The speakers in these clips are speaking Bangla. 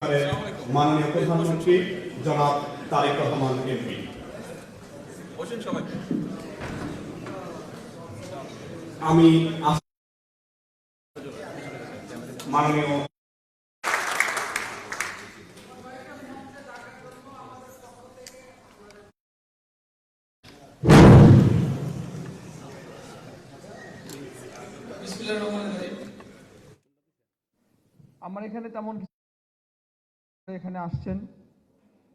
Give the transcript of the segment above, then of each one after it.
মাননীয় প্রধানমন্ত্রী জনাব তারেক রহমান এমপি। আমি মাননীয় আমার এখানে তেমন এখানে আসছেন,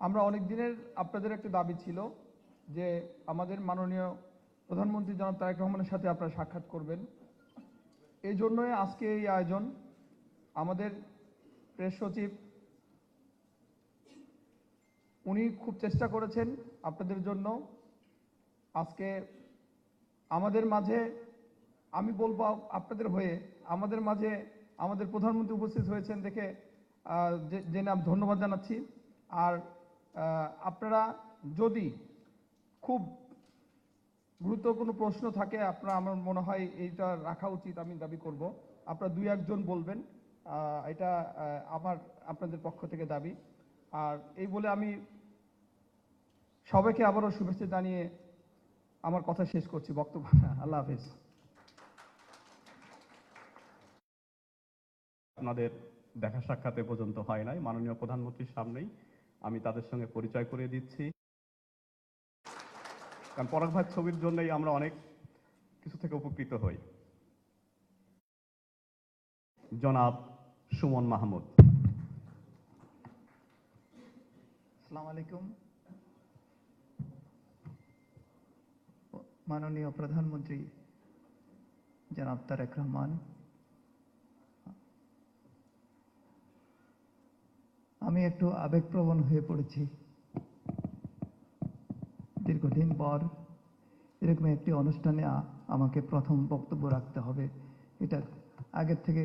আমরা অনেক দিনের আপনাদের একটা দাবি ছিল যে আমাদের মাননীয় প্রধানমন্ত্রী জনাব তারেক রহমানের সাথে আপনারা সাক্ষাৎ করবেন। এই জন্যই আজকে এই আয়োজন। আমাদের প্রেস সচিব উনি খুব চেষ্টা করেছেন আপনাদের জন্য। আজকে আমাদের মাঝে, আমি বলবো আপনাদের হয়ে, আমাদের মাঝে আমাদের প্রধানমন্ত্রী উপস্থিত হয়েছেন দেখে জেনে আমি ধন্যবাদ জানাচ্ছি। আর আপনারা যদি খুব গুরুত্বপূর্ণ প্রশ্ন থাকে, আপনারা, আমার মনে হয় এইটা রাখা উচিত, আমি দাবি করব আপনারা দুই একজন বলবেন, এটা আপনাদের পক্ষ থেকে দাবি। আর এই বলে আমি সবাইকে আবারও শুভেচ্ছা জানিয়ে আমার কথা শেষ করছি, বক্তব্য। আল্লাহ হাফেজ। আপনাদের দেখা সাক্ষাতে পর্যন্ত হয় নাই, মাননীয় প্রধানমন্ত্রীর সামনেই আমি তাদের সঙ্গে পরিচয় করিয়ে দিচ্ছি। কারণ পরাগ ভাই ছবির জন্যই আমরা অনেক কিছু থেকে উপকৃত হই। জনাব সুমন মাহমুদ। আসসালামু আলাইকুম। মাননীয় প্রধানমন্ত্রী জনাব তারেক রহমান, আমি একটু আবেগপ্রবণ হয়ে পড়েছি। দীর্ঘদিন পর এরকম একটি অনুষ্ঠানে আমাকে প্রথম বক্তব্য রাখতে হবে, এটা আগের থেকে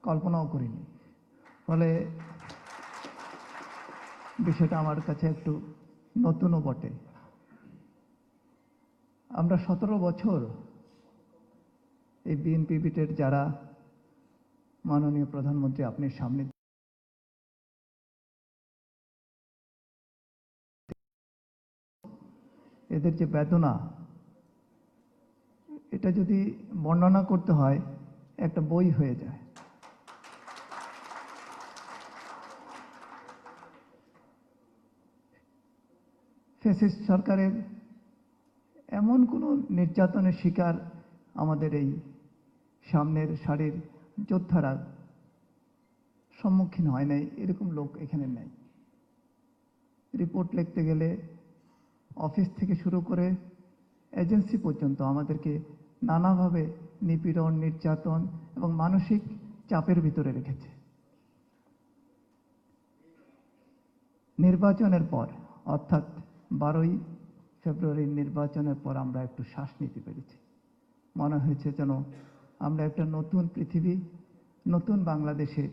কল্পনাও করিনি। ফলে বিষয়টা আমার কাছে একটু নতুনও বটে। আমরা 17 বছর এই বিএনপি বিটের যারা মাননীয় প্রধানমন্ত্রী আপনার সামনে, এদের যে বেদনা, এটা যদি বর্ণনা করতে হয় একটা বই হয়ে যায়। ফ্যাসিস্ট সরকারের এমন কোনো নির্যাতনের শিকার আমাদের এই সামনের সারির যোদ্ধারা সম্মুখীন হয় নাই, এরকম লোক এখানে নেই। রিপোর্ট লিখতে গেলে অফিস থেকে শুরু করে এজেন্সি পর্যন্ত আমাদেরকে নানাভাবে নিপীড়ন, নির্যাতন এবং মানসিক চাপের ভিতরে রেখেছে। নির্বাচনের পর, অর্থাৎ 12ই ফেব্রুয়ারির নির্বাচনের পর আমরা একটু শ্বাস নিতে পেরেছি। মনে হয়েছে যেন আমরা একটা নতুন পৃথিবী, নতুন বাংলাদেশে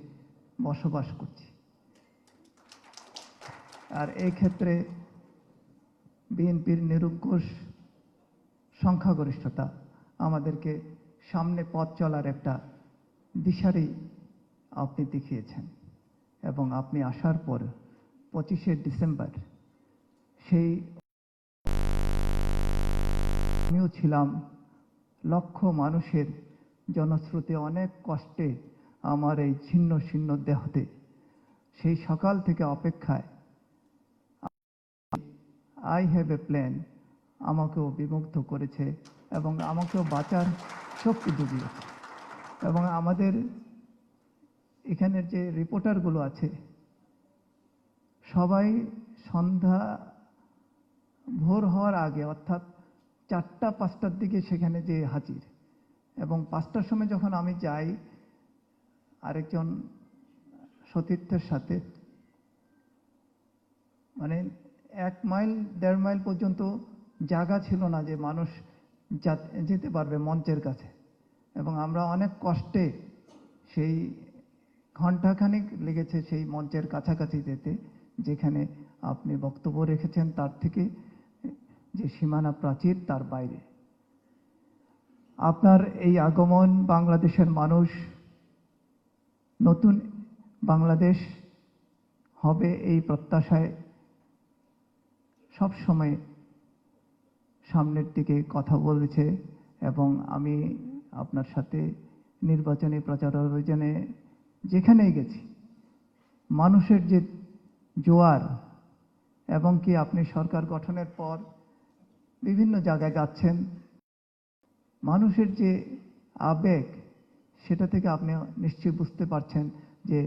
বসবাস করছি। আর এই ক্ষেত্রে বিএনপির নিরঙ্কুশ সংখ্যাগরিষ্ঠতা আমাদেরকে সামনে পথ চলার একটা দিশারি আপনি দেখিয়েছেন। এবং আপনি আসার পর 25শে ডিসেম্বর সেই আমিও ছিলাম, লক্ষ মানুষের জনশ্রুতি, অনেক কষ্টে আমার এই ছিন্ন ছিন্ন দেহতে সেই সকাল থেকে অপেক্ষায় আই হ্যাভ এ প্ল্যান আমাকেও বিমুগ্ধ করেছে এবং আমাকেও বাঁচার শক্তি জুগিয়েছে। এবং আমাদের এখানের যে রিপোর্টারগুলো আছে সবাই সন্ধ্যা ভোর হওয়ার আগে, অর্থাৎ 4টা-5টার দিকে সেখানে যে হাজির। এবং 5টার সময় যখন আমি যাই আরেকজন সতীর্থের সাথে, মানে 1 মাইল 1.5 মাইল পর্যন্ত জায়গা ছিল না যে মানুষ যেতে পারবে মঞ্চের কাছে। এবং আমরা অনেক কষ্টে সেই ঘণ্টাখানিক লেগেছে সেই মঞ্চের কাছাকাছি যেতে, যেখানে আপনি বক্তব্য রেখেছেন তার থেকে যে সীমানা প্রাচীর তার বাইরে। আপনার এই আগমন বাংলাদেশের মানুষ নতুন বাংলাদেশ হবে এই প্রত্যাশায় সব সময় সামনের দিকে কথা বলেছে। এবং আমি আপনার সাথে নির্বাচনী প্রচার অভিযানে যেখানেই গেছি, মানুষের যে জোয়ার, এবং কি আপনি সরকার গঠনের পর বিভিন্ন জায়গায় যাচ্ছেন, মানুষের যে আবেগ, সেটা থেকে আপনি নিশ্চয়ই বুঝতে পারছেন যে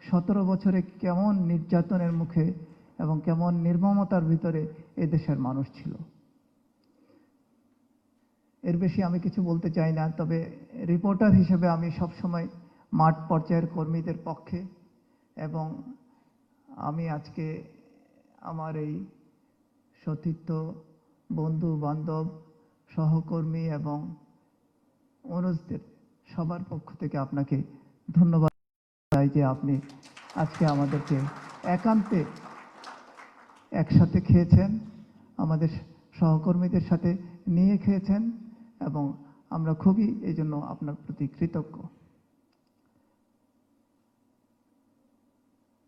17 বছরে কেমন নির্যাতনের মুখে এবং কেমন নির্মমতার ভিতরে এদেশের মানুষ ছিল। এর বেশি আমি কিছু বলতে চাই না, তবে রিপোর্টার হিসেবে আমি সবসময় মাঠ পর্যায়ের কর্মীদের পক্ষে, এবং আমি আজকে আমার এই সতীর্থ, বন্ধু বান্ধব, সহকর্মী এবং অনুজদের সবার পক্ষ থেকে আপনাকে ধন্যবাদ চাই যে আপনি আজকে আমাদেরকে একান্তে একসাথে খেয়েছেন, আমাদের সহকর্মীদের সাথে নিয়ে খেয়েছেন, এবং আমরা খুবই এই জন্য আপনার প্রতি কৃতজ্ঞ।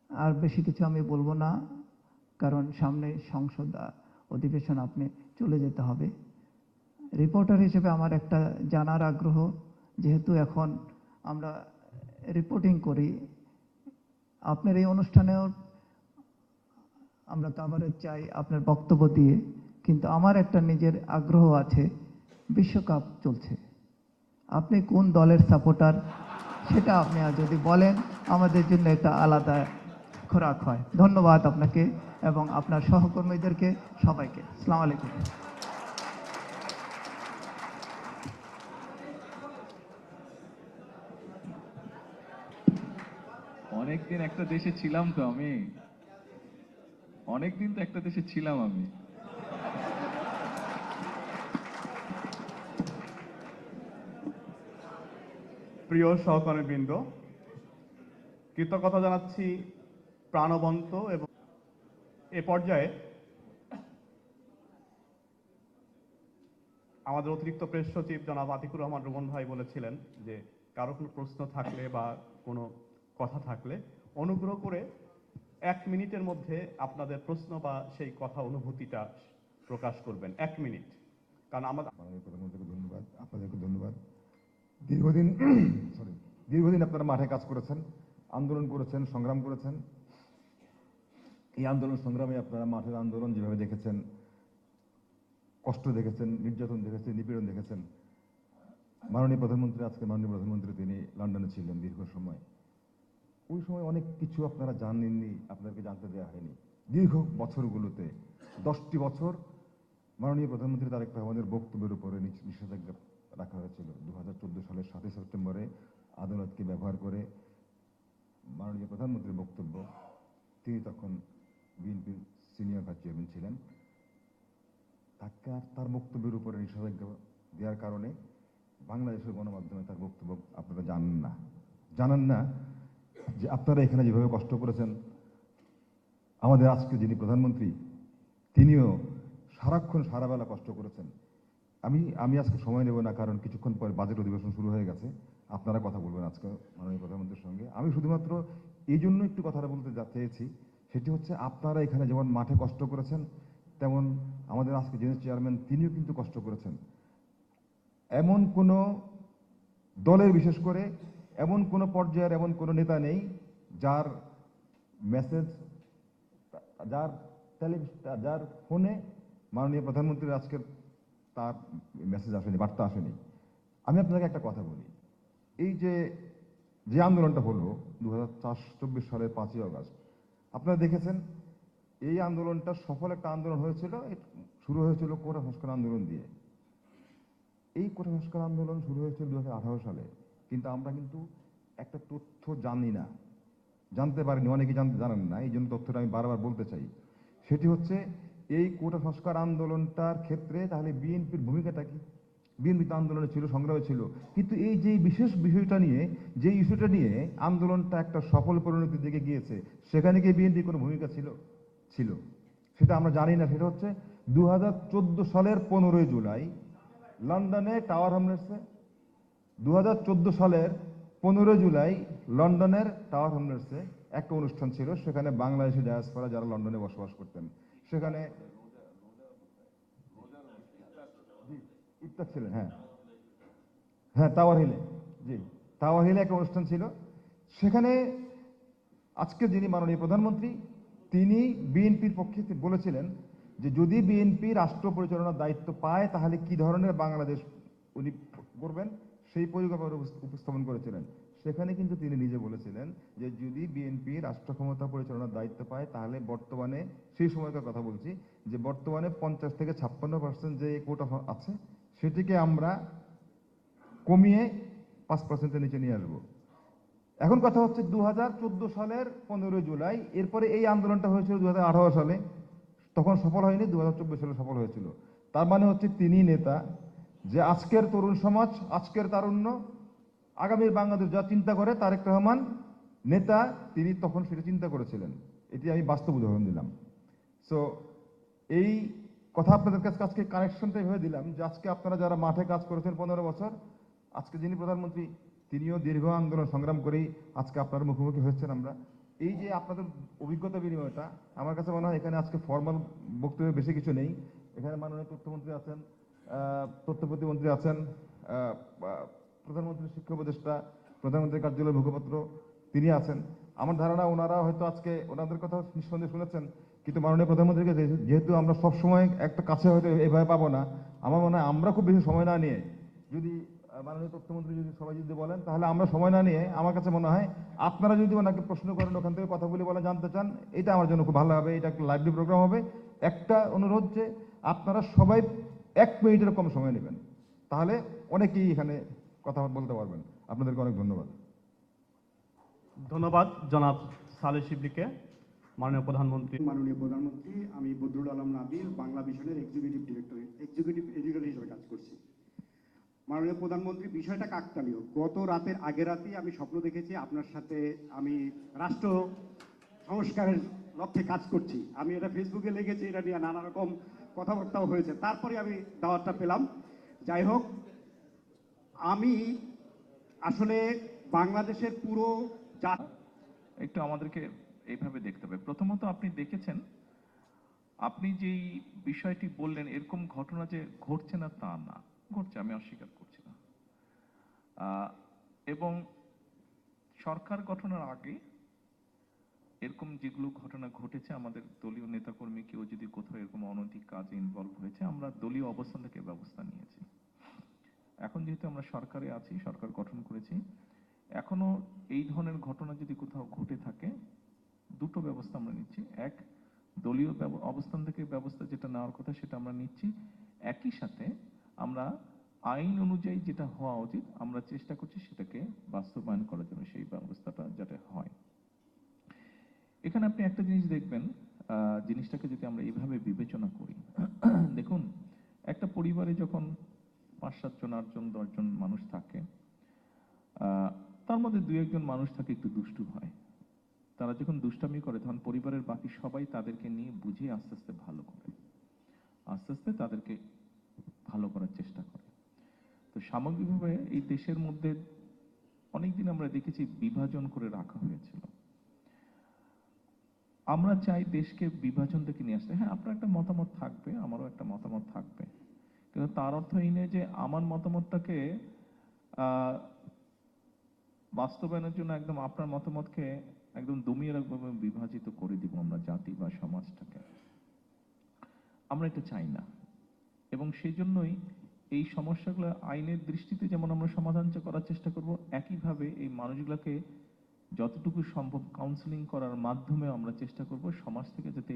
আর বেশি কিছু আমি বলবো না, কারণ সামনে সংসদ অধিবেশন, আপনি চলে যেতে হবে। রিপোর্টার হিসেবে আমার একটা জানার আগ্রহ, যেহেতু এখন আমরা রিপোর্টিং করি, আপনার এই অনুষ্ঠানেও আমরা কভারেজ চাই আপনার বক্তব্য দিয়ে, কিন্তু আমার একটা নিজের আগ্রহ আছে। বিশ্বকাপ চলছে, আপনি কোন দলের সাপোর্টার সেটা আপনি যদি বলেন, আমাদের জন্য একটা আলাদা খোরাক হয়। ধন্যবাদ আপনাকে এবং আপনার সহকর্মীদেরকে, সবাইকে। আসসালামু আলাইকুম। অনেকদিন একটা দেশে ছিলাম তো আমি, অনেকদিন তো একটা দেশে ছিলাম আমি। প্রিয় সহকর্মীবৃন্দ, কৃতজ্ঞতা জানাচ্ছি প্রাণবন্ত এবং এ পর্যায়ে আমাদের অতিরিক্ত প্রেস সচিব জনাব আতিকুর রহমান রুমন ভাই বলেছিলেন যে কারো কোনো প্রশ্ন থাকলে বা কোনো কথা থাকলে অনুগ্রহ করে 1 মিনিটের মধ্যে আপনাদের প্রশ্ন বা সেই কথা অনুভূতিটা প্রকাশ করবেন। 1 মিনিট, কারণ আমাদের প্রধানমন্ত্রীকে ধন্যবাদ, আপনাদেরকে ধন্যবাদ। দীর্ঘদিন আপনারা মাঠে কাজ করেছেন, আন্দোলন করেছেন, সংগ্রাম করেছেন। এই আন্দোলন সংগ্রামে আপনারা মাঠের আন্দোলন যেভাবে দেখেছেন, কষ্ট দেখেছেন, নির্যাতন দেখেছেন, নিপীড়ন দেখেছেন। মাননীয় প্রধানমন্ত্রী তিনি লন্ডনে ছিলেন দীর্ঘ সময়। ওই সময় অনেক কিছু আপনারা জানেননি, আপনাদেরকে জানতে দেওয়া হয়নি। দীর্ঘ বছরগুলোতে 10টি বছর মাননীয় প্রধানমন্ত্রী তারেক রহমানের বক্তব্যের উপরে নিষেধাজ্ঞা রাখা হয়েছিল। 2014 সালের 7 সেপ্টেম্বরে আদালতকে ব্যবহার করে মাননীয় প্রধানমন্ত্রীর বক্তব্য, তিনি তখন বিএনপির সিনিয়র ভাইস চেয়ারম্যান ছিলেন, তার বক্তব্যের উপরে নিষেধাজ্ঞা দেওয়ার কারণে বাংলাদেশের গণমাধ্যমে তার বক্তব্য আপনারা জানেন না যে আপনারা এখানে যেভাবে কষ্ট করেছেন, আমাদের আজকে যিনি প্রধানমন্ত্রী তিনিও সারাক্ষণ সারাবেলা কষ্ট করেছেন। আমি আজকে সময় নেব না, কারণ কিছুক্ষণ পরে বাজেট অধিবেশন শুরু হয়ে গেছে, আপনারা কথা বলবেন আজকে মাননীয় প্রধানমন্ত্রীর সঙ্গে। আমি শুধুমাত্র এই জন্য একটু কথাটা বলতে চেয়েছি, সেটি হচ্ছে আপনারা এখানে যেমন মাঠে কষ্ট করেছেন, তেমন আমাদের আজকে যিনি চেয়ারম্যান তিনিও কিন্তু কষ্ট করেছেন। এমন কোনো দলের, বিশেষ করে এমন কোনো পর্যায়ের এমন কোনো নেতা নেই যার মেসেজ, যার ফোনে মাননীয় প্রধানমন্ত্রীর আজকের তার মেসেজ আসেনি, বার্তা আসেনি। আমি আপনাকে একটা কথা বলি, এই যে আন্দোলনটা হলো 2024 সালের 5ই আগস্ট, আপনারা দেখেছেন এই আন্দোলনটা সফল একটা আন্দোলন হয়েছিল। শুরু হয়েছিল কোটা সংস্কার আন্দোলন দিয়ে। এই কোটা সংস্কার আন্দোলন শুরু হয়েছিল 2018 সালে, কিন্তু আমরা কিন্তু একটা তথ্য জানতে পারিনি, অনেকে জানেন না, এই জন্য তথ্যটা আমি বারবার বলতে চাই। সেটি হচ্ছে এই কোটা সংস্কার আন্দোলনটার ক্ষেত্রে তাহলে বিএনপির ভূমিকাটা কি? বিএনপি তো আন্দোলনে ছিল, সংগ্রামে ছিল, কিন্তু এই যে বিশেষ বিষয়টা নিয়ে, যে ইস্যুটা নিয়ে আন্দোলনটা একটা সফল পরিণতির দিকে গিয়েছে, সেখানে কি বিএনপির কোনো ভূমিকা ছিল? সেটা আমরা জানি না। সেটা হচ্ছে 2014 সালের 15ই জুলাই লন্ডনে টাওয়ার হ্যামলেটসে, 2014 সালের 15 জুলাই লন্ডনের টাওয়ার হ্যামলেটসে একটা অনুষ্ঠান ছিল, সেখানে বাংলাদেশি ডায়াসপোরা যারা লন্ডনে বসবাস করতেন, সেখানে ইফতার ছিলেন, হ্যাঁ হ্যাঁ, টাওয়ার হিলে, জি, টাওয়ার হিলে একটা অনুষ্ঠান ছিল। সেখানে আজকে যিনি মাননীয় প্রধানমন্ত্রী, তিনি বিএনপির পক্ষে বলেছিলেন যে যদি বিএনপি রাষ্ট্র পরিচালনার দায়িত্ব পায় তাহলে কি ধরনের বাংলাদেশ উনি করবেন, সেই পরিকল্পনা উপস্থাপন করেছিলেন। সেখানে কিন্তু তিনি নিজে বলেছিলেন যে যদি বিএনপি রাষ্ট্র ক্ষমতা পরিচালনার দায়িত্ব পায় তাহলে বর্তমানে, সেই সময়কার কথা বলছি, যে বর্তমানে 50 থেকে 56% যে কোটা আছে সেটিকে আমরা কমিয়ে 5%-এর নিচে নিয়ে আসবো। এখন কথা হচ্ছে 2014 সালের 15 জুলাই, এরপরে এই আন্দোলনটা হয়েছিল 2018 সালে, তখন সফল হয়নি, 2024 সালে সফল হয়েছিল। তার মানে হচ্ছে তিনি নেতা যে আজকের তরুণ সমাজ, আজকের তারুণ্য, আগামীর বাংলাদেশ যা চিন্তা করে, তারেক রহমান নেতা, তিনি তখন সেটা চিন্তা করেছিলেন। এটি আমি বাস্তব উদাহরণ দিলাম। সো এই কথা আপনাদের কাছে আজকে কানেকশনটা এভাবে দিলাম যে আজকে আপনারা যারা মাঠে কাজ করেছেন 15 বছর, আজকে যিনি প্রধানমন্ত্রী তিনিও দীর্ঘ আন্দোলন সংগ্রাম করেই আজকে আপনার মুখোমুখি হচ্ছেন আমরা। এই যে আপনাদের অভিজ্ঞতা বিনিময়টা, আমার কাছে মনে হয় এখানে আজকে ফর্মাল বক্তব্য বেশি কিছু নেই। এখানে মাননীয় তথ্যমন্ত্রী আছেন, তথ্য প্রতিমন্ত্রী আছেন, প্রধানমন্ত্রীর শিক্ষা উপদেষ্টা, প্রধানমন্ত্রীর কার্যালয়ের মুখপাত্র তিনি আছেন। আমার ধারণা ওনারা হয়তো আজকে ওনাদের কথা নিঃসন্দেহে শুনেছেন, কিন্তু মাননীয় প্রধানমন্ত্রীকে যেহেতু আমরা সবসময় একটা কাছে হয়তো এভাবে পাবো না, আমার মনে হয় আমরা খুব বেশি সময় না নিয়ে, যদি মাননীয় তথ্যমন্ত্রী যদি সবাই যদি বলেন, তাহলে আমরা সময় না নিয়ে, আমার কাছে মনে হয় আপনারা যদি ওনাকে প্রশ্ন করেন, ওখান থেকে কথা বলে বলে জানতে চান, এটা আমার জন্য খুব ভালো হবে। এটা একটা লাইভলি প্রোগ্রাম হবে। একটা অনুরোধ যে আপনারা সবাই 1 মিনিটের কম সময় নেবেন, তাহলে অনেকেই এখানে কথা বলতে পারবেন। আপনাদেরকে অনেক ধন্যবাদ। ধন্যবাদ জনাব সালেহ শিবলিকে। মাননীয় প্রধানমন্ত্রী। মাননীয় প্রধানমন্ত্রী, আমি বদরুল আলম নাবিল, বাংলা ভিশনের এক্সিকিউটিভ ডিরেক্টর, এক্সিকিউটিভ এডিটর হিসেবে কাজ করছি। মাননীয় প্রধানমন্ত্রী, বিষয়টা কাকতালীয়। গত রাতের আগে রাতেই আমি স্বপ্ন দেখেছি আপনার সাথে আমি রাষ্ট্র সংস্কারের লক্ষ্যে কাজ করছি। আমি এটা ফেসবুকে লিখেছি, এটা নিয়ে নানা রকম কথাবার্তাও হয়েছে, তারপরে আমি দাওয়াতটা পেলাম। যাই হোক, আমি আসলে বাংলাদেশের পুরো একটু আমাদেরকে এইভাবে দেখতে হবে। প্রথমত আপনি দেখেছেন, আপনি যেই বিষয়টি বললেন এরকম ঘটনা যে ঘটছে না তা না, ঘটছে, আমি অস্বীকার করছি না। এবং সরকার গঠনের আগে এরকম যেগুলো ঘটনা ঘটেছে, আমাদের দলীয় নেতাকর্মী কেউ যদি কোথাও এরকম অনৈতিক কাজে ইনভলভ হয়েছে, আমরা দলীয় অবস্থান থেকে ব্যবস্থা নিয়েছি। এখন যেহেতু আমরা সরকারে আছি, সরকার গঠন করেছি, এখনো এই ধরনের ঘটনা যদি কোথাও ঘটে থাকে, দুটো ব্যবস্থা আমরা নিচ্ছি। এক, দলীয় অবস্থান থেকে ব্যবস্থা যেটা নেওয়ার কথা সেটা আমরা নিচ্ছি। একই সাথে আমরা আইন অনুযায়ী যেটা হওয়া উচিত আমরা চেষ্টা করছি সেটাকে বাস্তবায়ন করার জন্য, সেই ব্যবস্থাটা যাতে হয়। এখানে আপনি একটা জিনিস দেখবেন, জিনিসটাকে যদি আমরা এইভাবে বিবেচনা করি, দেখুন একটা পরিবারে যখন 5-7 জন, 8 জন, 10 জন মানুষ থাকে, তার মধ্যে 2-1 জন মানুষ থাকে একটু দুষ্টু হয়। তারা যখন দুষ্টামি করে তখন পরিবারের বাকি সবাই তাদেরকে নিয়ে বুঝিয়ে আস্তে আস্তে ভালো করে, আস্তে আস্তে তাদেরকে ভালো করার চেষ্টা করে। তো সামগ্রিকভাবে এই দেশের মধ্যে অনেকদিন আমরা দেখেছি বিভাজন করে রাখা হয়েছিল। আমরা চাই দেশকে বিভাজন থেকে নিয়ে আসতে। হ্যাঁ, আপনার একটা মতামত থাকবে, আমারও একটা মতামত থাকবে, কিন্তু তার অর্থ এই নয় যে আমার মতামতটাকে বাস্তবায়নের জন্য একদম আপনার মতামতকে একদম দমিয়ে রাখবো এবং বিভাজিত করে দিব আমরা জাতি বা সমাজটাকে। আমরা এটা চাই না, এবং সেই জন্যই এই সমস্যাগুলো আইনের দৃষ্টিতে যেমন আমরা সমাধান করার চেষ্টা করব, একইভাবে এই মানুষগুলোকে যতটুকু সম্ভব কাউন্সেলিং করার মাধ্যমে আমরা চেষ্টা করব সমাজ থেকে যাতে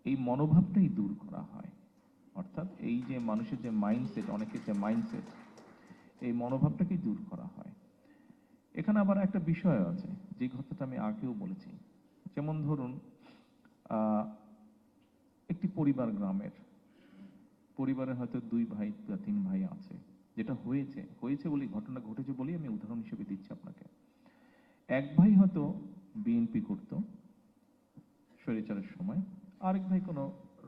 এই মনোভাবটাই দূর করা হয়। অর্থাৎ এই যে মানুষের যে মাইন্ডসেট, অনেকের যে মাইন্ডসেট, এই মনোভাবটাকেই দূর করা হয়। এখানে আবার একটা বিষয় আছে, যে কথাটা আমি আগেও বলেছি। যেমন ধরুন, একটি পরিবার, গ্রামের পরিবারে হয়তো 2 ভাই বা 3 ভাই আছে, যেটা হয়েছে বলি, ঘটনা ঘটেছে বলি আমি উদাহরণ হিসেবে দিচ্ছি আপনাকে। এক ভাই হয়তো বিএনপি করত স্বৈরাচারের সময়, আরেক ভাই কোনো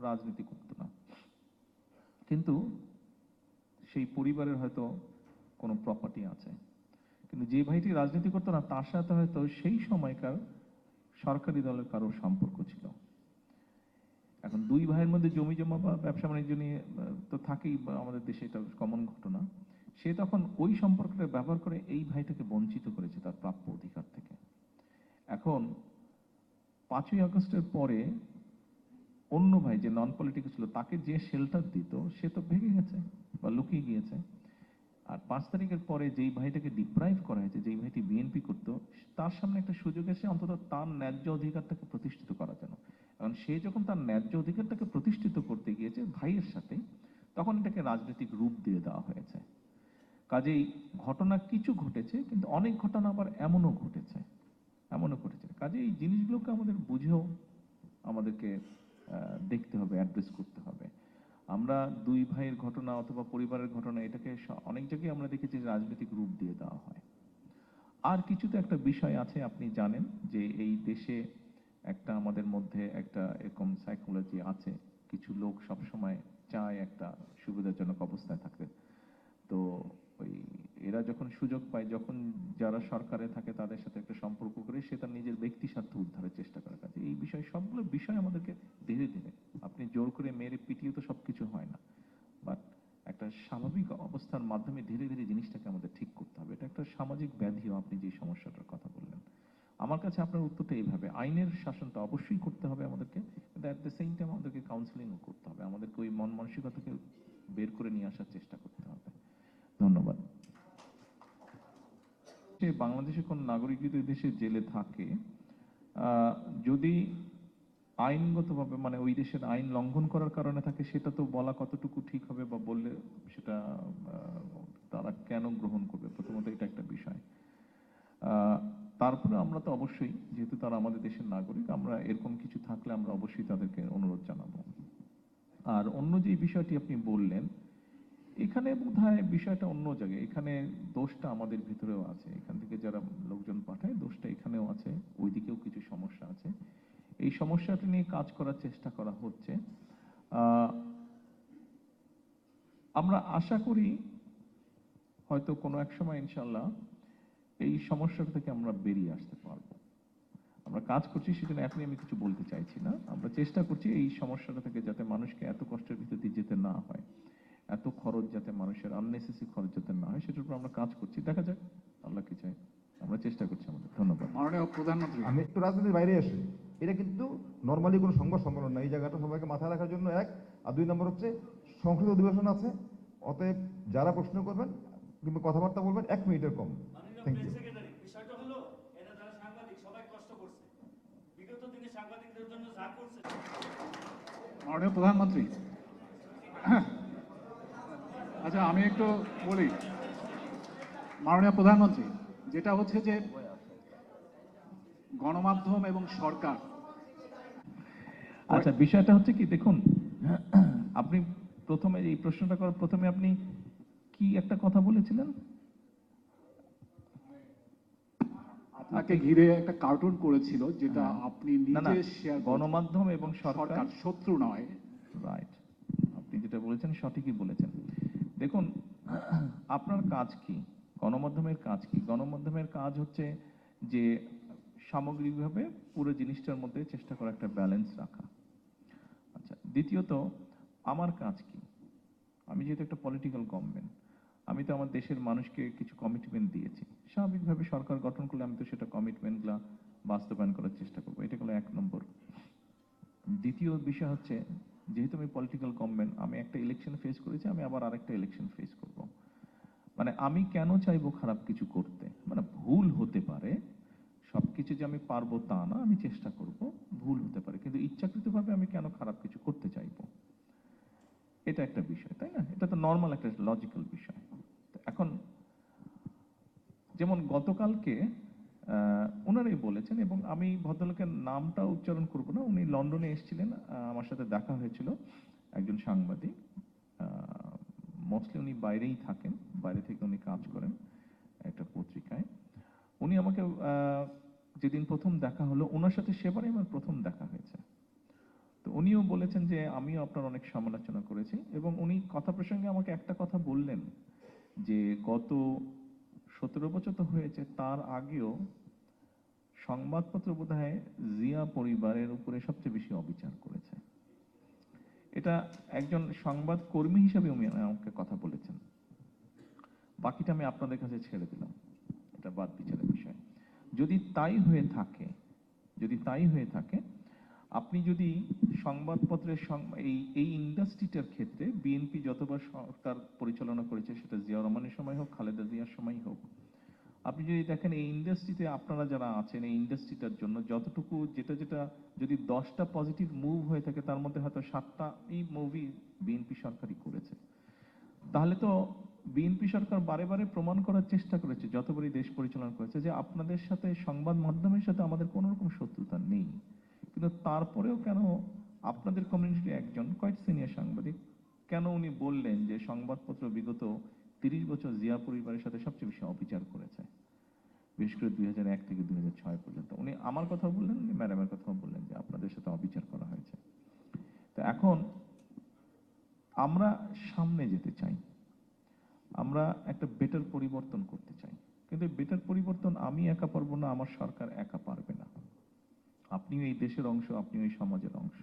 রাজনীতি করতো না, কিন্তু সেই পরিবারের হয়তো কোনো প্রপার্টি আছে। কিন্তু যে ভাইটি রাজনীতি করতো না তার সাথে হয়তো সেই সময়কার সরকারি দলের কারোর সম্পর্ক ছিল। এখন দুই ভাইয়ের মধ্যে জমি জমা বা ব্যবসা বাণিজ্য নিয়ে তো থাকেই, বা আমাদের দেশে এটা কমন ঘটনা। সে তখন ওই সম্পর্কটা ব্যবহার করে এই ভাইটাকে বঞ্চিত করেছে তার প্রাপ্য অধিকার থেকে। এখন 5ই আগস্টের পরে অন্য ভাই যে নন পলিটিক্যাল ছিল তাকে যে শেল্টার দিত সে তো ভেঙে গেছে বা লুকিয়ে গিয়েছে। আর 5 তারিখের পরে যেই ভাইটাকে ডিপ্রাইভ করা হয়েছে, যেই ভাইটি বিএনপি করতো, তার সামনে একটা সুযোগ এসে অন্তত তার ন্যায্য অধিকারটাকে প্রতিষ্ঠিত করার জন্য। কারণ সে যখন তার ন্যায্য অধিকারটাকে প্রতিষ্ঠিত করতে গিয়েছে ভাইয়ের সাথে, তখন এটাকে রাজনৈতিক রূপ দিয়ে দেওয়া হয়েছে। কাজেই ঘটনা কিছু ঘটেছে, কিন্তু অনেক ঘটনা আবার এমনও ঘটেছে। কাজে এই জিনিসগুলোকে আমাদের বুঝেও আমাদেরকে দেখতে হবে, অ্যাড্রেস করতে হবে। আমরা দুই ভাইয়ের ঘটনা অথবা পরিবারের ঘটনা, এটাকে অনেক জায়গায় আমরা দেখেছি যে রাজনৈতিক রূপ দিয়ে দেওয়া হয়। আর কিছু তো একটা বিষয় আছে, আপনি জানেন যে এই দেশে একটা আমাদের মধ্যে একটা এরকম সাইকোলজি আছে, কিছু লোক সবসময় চায় একটা সুবিধাজনক অবস্থায় থাকতে। তো ওই এরা যখন সুযোগ পায়, যখন যারা সরকারে থাকে তাদের সাথে একটা সম্পর্ক করে সে তার নিজের ব্যক্তি স্বার্থ উদ্ধারের চেষ্টা করে। কাজে এই বিষয়, সবগুলো বিষয় আমাদেরকে ধীরে ধীরে, আপনি জোর করে মেরে পিটিয়ে তো সবকিছু হয় না, বাট একটা স্বাভাবিক অবস্থার মাধ্যমে ধীরে ধীরে জিনিসটাকে আমাদের ঠিক করতে হবে। এটা একটা সামাজিক ব্যাধিও, আপনি যে সমস্যাটার কথা বললেন। আমার কাছে আপনার উত্তরটা এইভাবে, আইনের শাসনটা অবশ্যই করতে হবে আমাদেরকে, কিন্তু অ্যাট দ্য সেম টাইম আমাদেরকে কাউন্সিলিংও করতে হবে, আমাদেরকে ওই মন মানসিকতাকে বের করে নিয়ে আসার চেষ্টা করতে হবে। ধন্যবাদ। বাংলাদেশের কোন নাগরিক যদি দেশে জেলে থাকে, যদি আইনগতভাবে মানে ওই দেশের আইন লঙ্ঘন করার কারণে থাকে, সেটা তো বলা কতটুকু ঠিক হবে বা বললে সেটা তারা কেন গ্রহণ করবে, প্রথমত এটা একটা বিষয়। তারপরে আমরা তো অবশ্যই, যেহেতু তারা আমাদের দেশের নাগরিক, আমরা এরকম কিছু থাকলে আমরা অবশ্যই তাদেরকে অনুরোধ জানাবো। আর অন্য যে বিষয়টি আপনি বললেন, এখানে বোধহয় বিষয়টা অন্য জায়গায়, এখানে দোষটা আমাদের ভিতরেও আছে। এখান থেকে যারা লোকজন পাঠায়, দোষটা এখানেও আছে, ওইদিকেও কিছু সমস্যা আছে। এই সমস্যাটা নিয়ে কাজ করার চেষ্টা করা হচ্ছে। আমরা আশা করি হয়তো কোনো এক সময় ইনশাল্লাহ এই সমস্যাটা থেকে আমরা বেরিয়ে আসতে পারবো। আমরা কাজ করছি, সেজন্য এখনই আমি কিছু বলতে চাইছি না। আমরা চেষ্টা করছি এই সমস্যাটা থেকে যাতে মানুষকে এত কষ্টের ভিতর দিয়ে যেতে না হয়, এত খরচ যাতে মানুষের আননেসেসারি খরচ যাতে না হয়, সেটার উপর আমরা কাজ করছি। দেখা যাক আল্লাহ কি চায়, আমরা চেষ্টা করছি আমাদের। ধন্যবাদ। মাননীয় প্রধানমন্ত্রী, আমি একটু রাজনীতির বাইরে আসি। এটা কিন্তু নর্মালি কোনো সংবাদ সম্মেলন না, এই জায়গাটা সবাইকে মাথায় রাখার জন্য এক। আর 2 নম্বর হচ্ছে সংসদ অধিবেশন আছে, অতএব যারা প্রশ্ন করবেন কিংবা কথাবার্তা বলবেন 1 মিনিটের কম। Thank you. বিষয়টা হলো, এরা যারা সাংবাদিক সবাই কষ্ট করছে, বিগত দিনে সাংবাদিকদের জন্য যা করছে। মাননীয় প্রধানমন্ত্রী, আচ্ছা আমি একটু বলি। মাননীয় প্রধানমন্ত্রী, যেটা হচ্ছে যে গণমাধ্যম এবং সরকার, আচ্ছা বিষয়টা হচ্ছে কি, দেখুন আপনি প্রথমে এই প্রশ্নটা করার প্রথমে আপনি কি একটা কথা বলেছিলেন, আপনাকে ঘিরে একটা কার্টুন করেছিল, যেটা আপনি না না, নিজে শেয়ার গণমাধ্যম এবং সরকার সরকার শত্রু নয়। রাইট, আপনি যেটা বলেছেন সঠিকই বলেছেন। দেখুন আপনার কাজ কি, গণমাধ্যমের কাজ কি? গণমাধ্যমের কাজ হচ্ছে যে সামগ্রিকভাবে পুরো জিনিসটার মধ্যে চেষ্টা করা, একটা ব্যালেন্স রাখা। আচ্ছা, দ্বিতীয়ত আমার কাজ কি? আমি যেহেতু একটা পলিটিক্যাল গভর্নমেন্ট, আমি তো আমার দেশের মানুষকে কিছু কমিটমেন্ট দিয়েছি। স্বাভাবিকভাবে সরকার গঠন করলে আমি তো সেটা কমিটমেন্টগুলো বাস্তবায়ন করার চেষ্টা করবো। এটা হলো 1 নম্বর। দ্বিতীয় বিষয় হচ্ছে, যেহেতু আমি পলিটিক্যাল গভর্নমেন্ট, আমি একটা ইলেকশন ফেস করেছি, আমি আবার আরেকটা ইলেকশন ফেস করব। মানে আমি কেন চাইবো খারাপ কিছু করতে? মানে ভুল হতে পারে, সবকিছু যে আমি পারবো তা না, আমি চেষ্টা করব, ভুল হতে পারে, কিন্তু ইচ্ছাকৃতভাবে আমি কেন খারাপ কিছু করতে চাইবো? এটা একটা বিষয়, তাই না? এটা তো নর্মাল একটা লজিক্যাল বিষয়। তো এখন যেমন গতকালকে ওনারাই বলেছেন, এবং আমি ভদ্রলোকের নামটা উচ্চারণ করব না, উনি লন্ডনে এসেছিলেন, আমার সাথে দেখা হয়েছিল, একজন সাংবাদিক, মোস্টলি উনি বাইরেই থাকেন, বাইরে থেকে উনি কাজ করেন একটা পত্রিকায়। উনি আমাকে যেদিন প্রথম দেখা হলো, ওনার সাথে সেবারে আমার প্রথম দেখা হয়েছে। তো উনিও বলেছেন যে আমিও আপনার অনেক সমালোচনা করেছি, এবং উনি কথা প্রসঙ্গে আমাকে একটা কথা বললেন যে গত 17 বছর তো হয়েছে, তার আগেও সংবাদপত্র বোধহয় জিয়া পরিবারের উপরে সবচেয়ে বেশি অবিচার করেছে। এটা একজন সংবাদ কর্মী হিসেবে উনি আমাকে কথা বলেছেন, বাকিটা আমি আপনাদের কাছে ছেড়ে দিলাম, এটা বাদ বিচারের বিষয়। যদি তাই হয়ে থাকে আপনি যদি সংবাদপত্রের এই ইন্ডাস্ট্রিটার ক্ষেত্রে বিএনপি যতবার সরকার পরিচালনা করেছে, সেটা জিয়া রহমানের সময় হোক, খালেদা জিয়ার সময় হোক, আপনি যদি দেখেন এই ইন্ডাস্ট্রিতে আপনারা যারা আছেন, এই ইন্ডাস্ট্রিটার জন্য যতটুকু যেটা যদি 10টা পজিটিভ মুভ হয়ে থাকে, তার মধ্যে হয়তো 7টা এই মুভি বিএনপি সরকারই করেছে। তাহলে তো বিএনপি সরকার বারে বারে প্রমাণ করার চেষ্টা করেছে, যতবারই দেশ পরিচালনা করেছে, যে আপনাদের সাথে, সংবাদ মাধ্যমের সাথে আমাদের কোনো রকম শত্রুতা নেই। কিন্তু তারপরেও কেন আপনাদের কমিউনিটির একজন কোয়াইট সিনিয়র সাংবাদিক, কেন উনি বললেন যে সংবাদপত্র বিগত 30 বছর জিয়া পরিবারের সাথে সবচেয়ে বেশি অবিচার করেছে, বিশেষ করে 2001 থেকে 2006 পর্যন্ত। উনি আমার কথা বললেন, উনি ম্যাডামের কথাও বললেন যে আপনাদের সাথে অবিচার করা হয়েছে। তো এখন আমরা সামনে যেতে চাই, আমরা একটা বেটার পরিবর্তন করতে চাই, কিন্তু বেটার পরিবর্তন আমি একা পারবো না, আমার সরকার একা পারবে না। আপনিও এই দেশের অংশ, আপনিও এই সমাজের অংশ,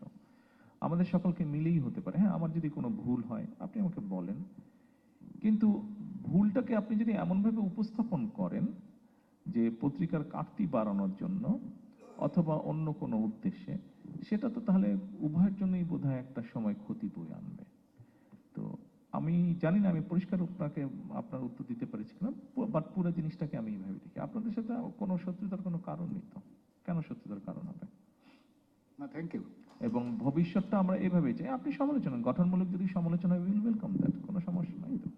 আমাদের সকলকে মিলেই হতে পারে। হ্যাঁ, আমার যদি কোনো ভুল হয় আপনি আমাকে বলেন, কিন্তু ভুলটাকে আপনি যদি এমনভাবে উপস্থাপন করেন যে পত্রিকার কাটতি বাড়ানোর জন্য অথবা অন্য কোনো উদ্দেশ্যে, সেটা তো তাহলে উভয়ের জন্যই বোধহয় একটা সময় ক্ষতি বয়ে আনবে। তো আমি জানি না আমি পরিষ্কার আপনার উত্তর দিতে পেরেছি কিনা, বাট পুরো জিনিসটাকে আমি এইভাবে দেখি। আপনাদের সাথে কোনো শত্রুতার কোনো কারণ নেই, তো কেন শত্রুতার কারণ হবে? না, থ্যাংক ইউ। এবং ভবিষ্যৎটা আমরা এভাবেই চাই। আপনি সমালোচনা, গঠনমূলক যদি সমালোচনা, উইল ওয়েলকাম দ্যাট, কোনো সমস্যা নাই তো।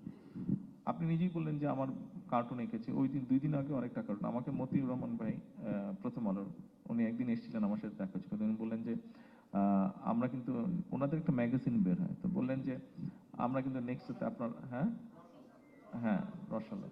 আপনি নিজেই বললেন যে আমার কার্টুন এঁকেছে, ওই দিন 2 দিন আগে আরেকটা কার্টুন আমাকে মতিউর রহমান ভাই, প্রথম আলোর, উনি একদিন এসেছিলেন আমার সাথে দেখা হচ্ছিল, উনি বললেন যে আমরা কিন্তু, ওনাদের একটা ম্যাগাজিন বের হয়, তো বললেন যে আমরা কিন্তু নেক্সট আপনার, হ্যাঁ হ্যাঁ রসালো,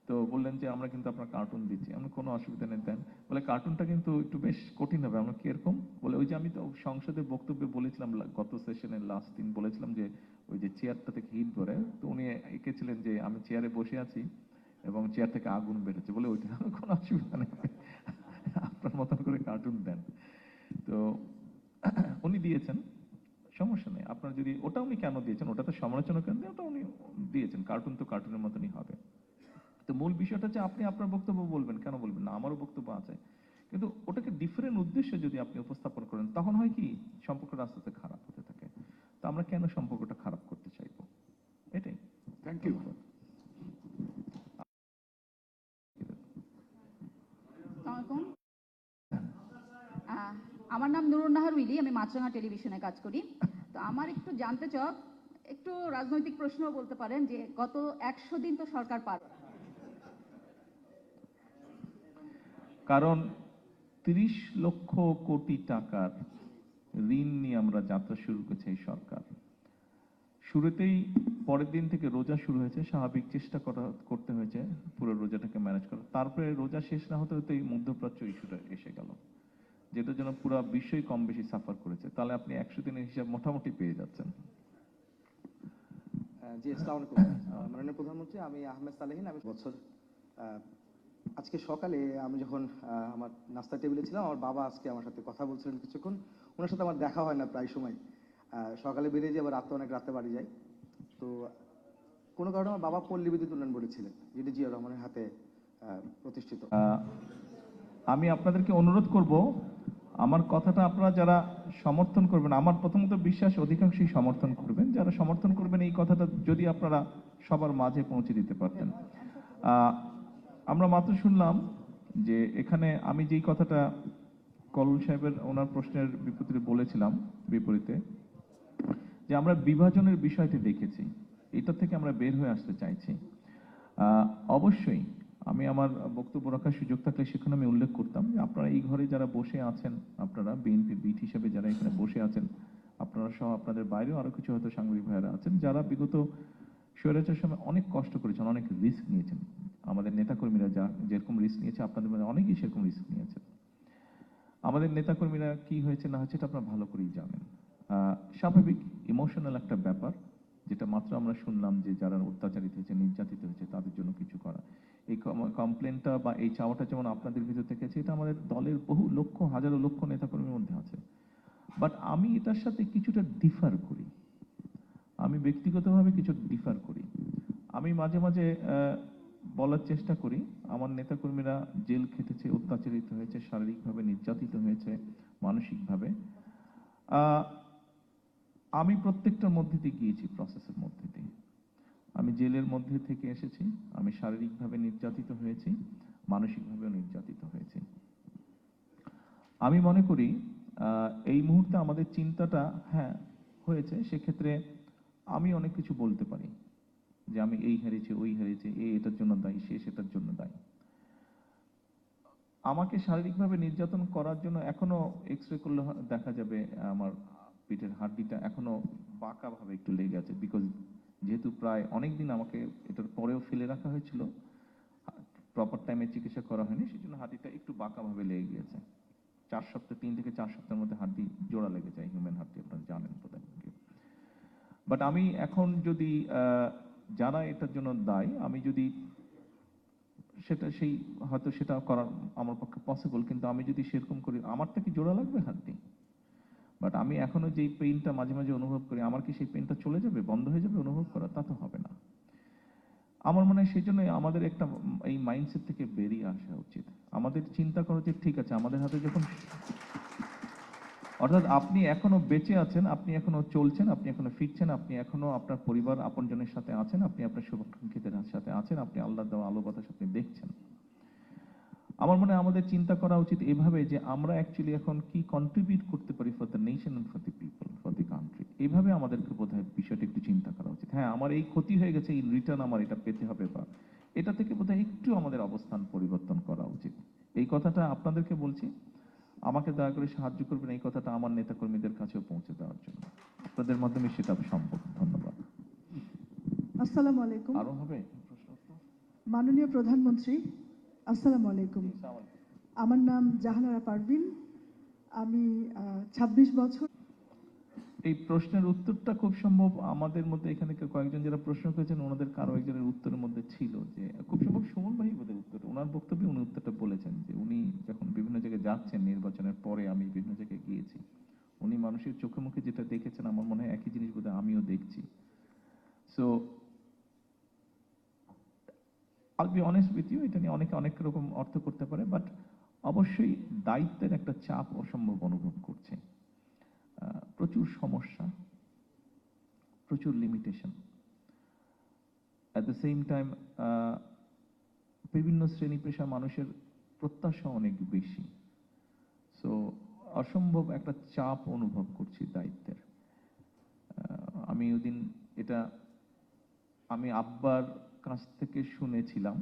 তো বললেন যে আমরা কিন্তু আপনার কার্টুন দিচ্ছি। আমরা কোনো অসুবিধা নেই দেন। বলে কার্টুনটা কিন্তু একটু বেশ কঠিন হবে। আমরা কিরকম? বলে ওই যে আমি তো সংসদে বক্তব্যে বলেছিলাম, গত সেশনের লাস্ট দিন বলেছিলাম যে ওই যে চেয়ারটা থেকে হিট ধরে, তো উনি এঁকেছিলেন যে আমি চেয়ারে বসে আছি এবং চেয়ার থেকে আগুন বেরোচ্ছে। বলে ওইটা কোনো অসুবিধা নেই, আপনার মতন করে কার্টুন দেন। তো উনি দিয়েছেন, সমস্যা নেই। আপনার যদি ওটা, উনি কেন দিয়েছেন, ওটা তো সমালোচনা কেন, ওটা উনি দিয়েছেন, কার্টুন তো কার্টুনের মতনই হবে। তো মূল বিষয়টা হচ্ছে আপনি আপনার বক্তব্য বলবেন, কেন বলবেন না, আমারও বক্তব্য আছে, কিন্তু ওটাকে ডিফারেন্ট উদ্দেশ্যে যদি আপনি উপস্থাপন করেন, তখন হয় কি সম্পর্কটা আস্তে আস্তে খারাপ হতে থাকে। তো আমরা কেন সম্পর্কটা খারাপ করতে চাইবো, এটাই। Thank you. আসসালামু আলাইকুম। আমার নাম নুরুন নাহার উইলি, আমি মাছরাঙা টেলিভিশনে কাজ করি। তো আমার একটু জানতে চাও, একটু রাজনৈতিক প্রশ্নও বলতে পারেন, যে গত 100 দিন তো সরকার পার, কারণ 30 লক্ষ কোটি টাকার ঋণ নিয়ে আমরা যাত্রা শুরু করেছে এই সরকার। শুরুতেই পরের দিন থেকে রোজা শুরু হয়েছে, স্বাভাবিক চেষ্টা করতে হয়েছে পুরো রোজাটাকে ম্যানেজ করা। তারপরে রোজা শেষ না হতে হতে এই মধ্যপ্রাচ্য ইস্যুটা এসে গেল, যেটার জন্য পুরো বিশ্বই কম বেশি সাফার করেছে। তাহলে আপনি 100 দিনের হিসাব মোটামুটি পেয়ে যাচ্ছেন। জি, আসসালামু আলাইকুম। মাননীয় প্রধানমন্ত্রী, আমি আহমেদ সালেহীন। আমি বছর আজকে সকালে আমি যখন আমার নাস্তা টেবিলে ছিলাম, আমার বাবা আজকে আমার সাথে কথা বলছিলেন কিছুক্ষণ। ওনার সাথে আমার দেখা হয় না প্রায় সময়, সকালে বেরিয়ে যাই, আবার অনেক রাতে বাড়ি যাই। তো কোনো কারণে আমার বাবা পল্লী বিদ্যুৎ উন্নয়ন বলেছিলেন, যেটি জিয়া রহমানের হাতে প্রতিষ্ঠিত। আমি আপনাদেরকে অনুরোধ করব, আমার কথাটা আপনারা যারা সমর্থন করবেন, আমার প্রথমত বিশ্বাস অধিকাংশই সমর্থন করবেন, যারা সমর্থন করবেন এই কথাটা যদি আপনারা সবার মাঝে পৌঁছে দিতে পারতেন। আমরা মাত্র শুনলাম যে এখানে আমি যেই কথাটা কলল সাহেবের ওনার প্রশ্নের বলেছিলাম বিপরীতে, যে আমরা বিভাজনের বিষয়টি দেখেছি, এটা থেকে আমরা বের হয়ে আসতে চাইছি। অবশ্যই আমি আমার বক্তব্য রাখার সুযোগ থাকলে সেখানে আমি উল্লেখ করতাম যে আপনারা এই ঘরে যারা বসে আছেন, আপনারা বিএনপি বিট হিসেবে যারা এখানে বসে আছেন, আপনারা সহ আপনাদের বাইরেও আরো কিছু হয়তো সাংবাদিক ভাইয়েরা আছেন যারা বিগত স্বৈরাচার সময় অনেক কষ্ট করেছেন, অনেক রিস্ক নিয়েছেন। আমাদের নেতাকর্মীরা যেরকম রিস্ক নিয়েছে, আপনাদের মধ্যে অনেকেই সেরকম রিস্ক নিয়েছেন। আমাদের নেতাকর্মীরা কি হয়েছে না হয়েছে এটা আপনারা ভালো করেই জানেন। স্বাভাবিক ইমোশনাল একটা ব্যাপার, যেটা মাত্র আমরা শুনলাম যে যারা অত্যাচারিত হয়েছে, নির্যাতিত হয়েছে, তাদের জন্য কিছু করা। এই কমপ্লেনটা বা এই চাওয়াটা যেমন আপনাদের ভিতর থেকে আছে, এটা আমাদের দলের বহু লক্ষ হাজারো লক্ষ নেতাকর্মীর মধ্যে আছে। বাট আমি এটার সাথে কিছুটা ডিফার করি, আমি ব্যক্তিগতভাবে কিছু ডিফার করি। আমি মাঝে মাঝে বলার চেষ্টা করি, আমার নেতাকর্মীরা জেল খেটেছে, অত্যাচারিত হয়েছে, শারীরিকভাবে নির্যাতিত হয়েছে, মানসিকভাবে। আমি প্রত্যেকটার মধ্যে দিয়ে গিয়েছি, প্রসেসের মধ্যে দিয়ে। আমি জেলের মধ্যে থেকে এসেছি, আমি শারীরিকভাবে নির্যাতিত হয়েছি, মানসিকভাবেও নির্যাতিত হয়েছি। আমি মনে করি এই মুহূর্তে আমাদের চিন্তাটা হ্যাঁ হয়েছে, সেক্ষেত্রে আমি অনেক কিছু বলতে পারি যে আমি এই হারিয়েছি, ওই হারিয়েছি, এটার জন্য দায়ী, সে সেটার জন্য দায়ী। আমাকে শারীরিকভাবে নির্যাতন করার জন্য এখনো এক্সরে করলে দেখা যাবে আমার পিঠের হাড্ডিটা এখনো বাঁকাভাবে একটু লেগে আছে, বিকজ যেহেতু প্রায় অনেক দিন আমাকে এটার পরেও ফেলে রাখা হয়েছিল, প্রপার টাইমে চিকিৎসা করা হয়নি, সেই জন্য হাড্ডিটা একটু বাঁকাভাবে লেগে গিয়েছে। 4 সপ্তাহ, 3 থেকে 4 সপ্তাহের মধ্যে হাড্ডি জোড়া লেগে যায়, হিউম্যান হাড্ডি, আপনারা জানেন বোধহয়। বাট আমি এখন যদি যারা এটার জন্য দায়ী, আমি যদি সেটা হয়তো সেটা করার আমার পক্ষে পসিবল, কিন্তু আমি যদি সেরকম করি, আমারটা কি জোড়া লাগবে হাড্ডি? বাট আমি এখনো যেই পেইনটা মাঝে মাঝে অনুভব করি, আমার কি সেই পেইনটা চলে যাবে, বন্ধ হয়ে যাবে অনুভব করা? তা তো হবে না। আমার মনে হয় সেই জন্য আমাদের একটা এই মাইন্ডসেট থেকে বেরিয়ে আসা উচিত। আমাদের চিন্তা করা উচিত, ঠিক আছে, আমাদের হাতে যখন, অর্থাৎ আপনি এখনো বেঁচে আছেন, আপনি এখনো চলছেন, আপনি এখনো ফিরছেন, আপনি এখনো আপনার পরিবার আপনজনের সাথে আছেন, আপনি আপনার শুভাকাঙ্ক্ষীদের সাথে আছেন, আপনি আল্লাহ দেওয়া আলো বাতাস আপনি দেখছেন। আমার মনে হয় আমাদের চিন্তা করা উচিত এভাবে যে আমরা অ্যাকচুয়ালি এখন কি কন্ট্রিবিউট করতে পারি for the nation and for the people, for the country. এইভাবে আমাদেরকে বোধহয় বিষয়টা একটু চিন্তা করা উচিত। হ্যাঁ, আমার এই ক্ষতি হয়ে গেছে, ইন রিটার্ন আমার এটা পেতে হবে, বা এটা থেকে বোধহয় একটু আমাদের অবস্থান পরিবর্তন করা উচিত। এই কথাটা আপনাদেরকে বলছি, আমাকে দয়া করে সাহায্য করবেন এই কথাটা আমার নেতাকর্মীদের কাছেও পৌঁছে দেওয়ার জন্য। আপনাদের মাধ্যমে সেটা সম্ভব। ধন্যবাদ। আসসালামু আলাইকুম। আরো হবে প্রশ্ন? মাননীয় প্রধানমন্ত্রী, আসসালামু আলাইকুম। আমার নাম জাহানারা পারভিন, আমি 26 বছর। এই প্রশ্নের উত্তরটা খুব সম্ভব আমাদের মধ্যে এখানে কয়েকজন যারা প্রশ্ন করেছেন ওনাদের কারো একজনের উত্তরের মধ্যে ছিল, যে খুব সম্ভব সুমন ভাই বোধহয় উত্তর, ওনার বক্তব্যে উনি উত্তরটা বলেছেন যে উনি যখন বিভিন্ন জায়গায় যাচ্ছেন নির্বাচনের পরে, আমি বিভিন্ন জায়গায় গিয়েছি, উনি মানুষের চোখে মুখে যেটা দেখেছেন আমার মনে হয় একই জিনিস বোধহয় আমিও দেখছি। So I'll be honest with you, এটা নিয়ে অনেকে অনেক রকম অর্থ করতে পারে, বাট অবশ্যই দায়িত্বের একটা চাপ অসম্ভব অনুভব করছে। প্রচুর সমস্যা, প্রচুর limitation, at the same time বিভিন্ন শ্রেণী পেশা মানুষের প্রত্যাশা অনেক বেশি। সো অসম্ভব একটা চাপ অনুভব করছি দায়িত্বের। আমি ওদিন এটা আমি আব্বার কাছ থেকে শুনেছিলাম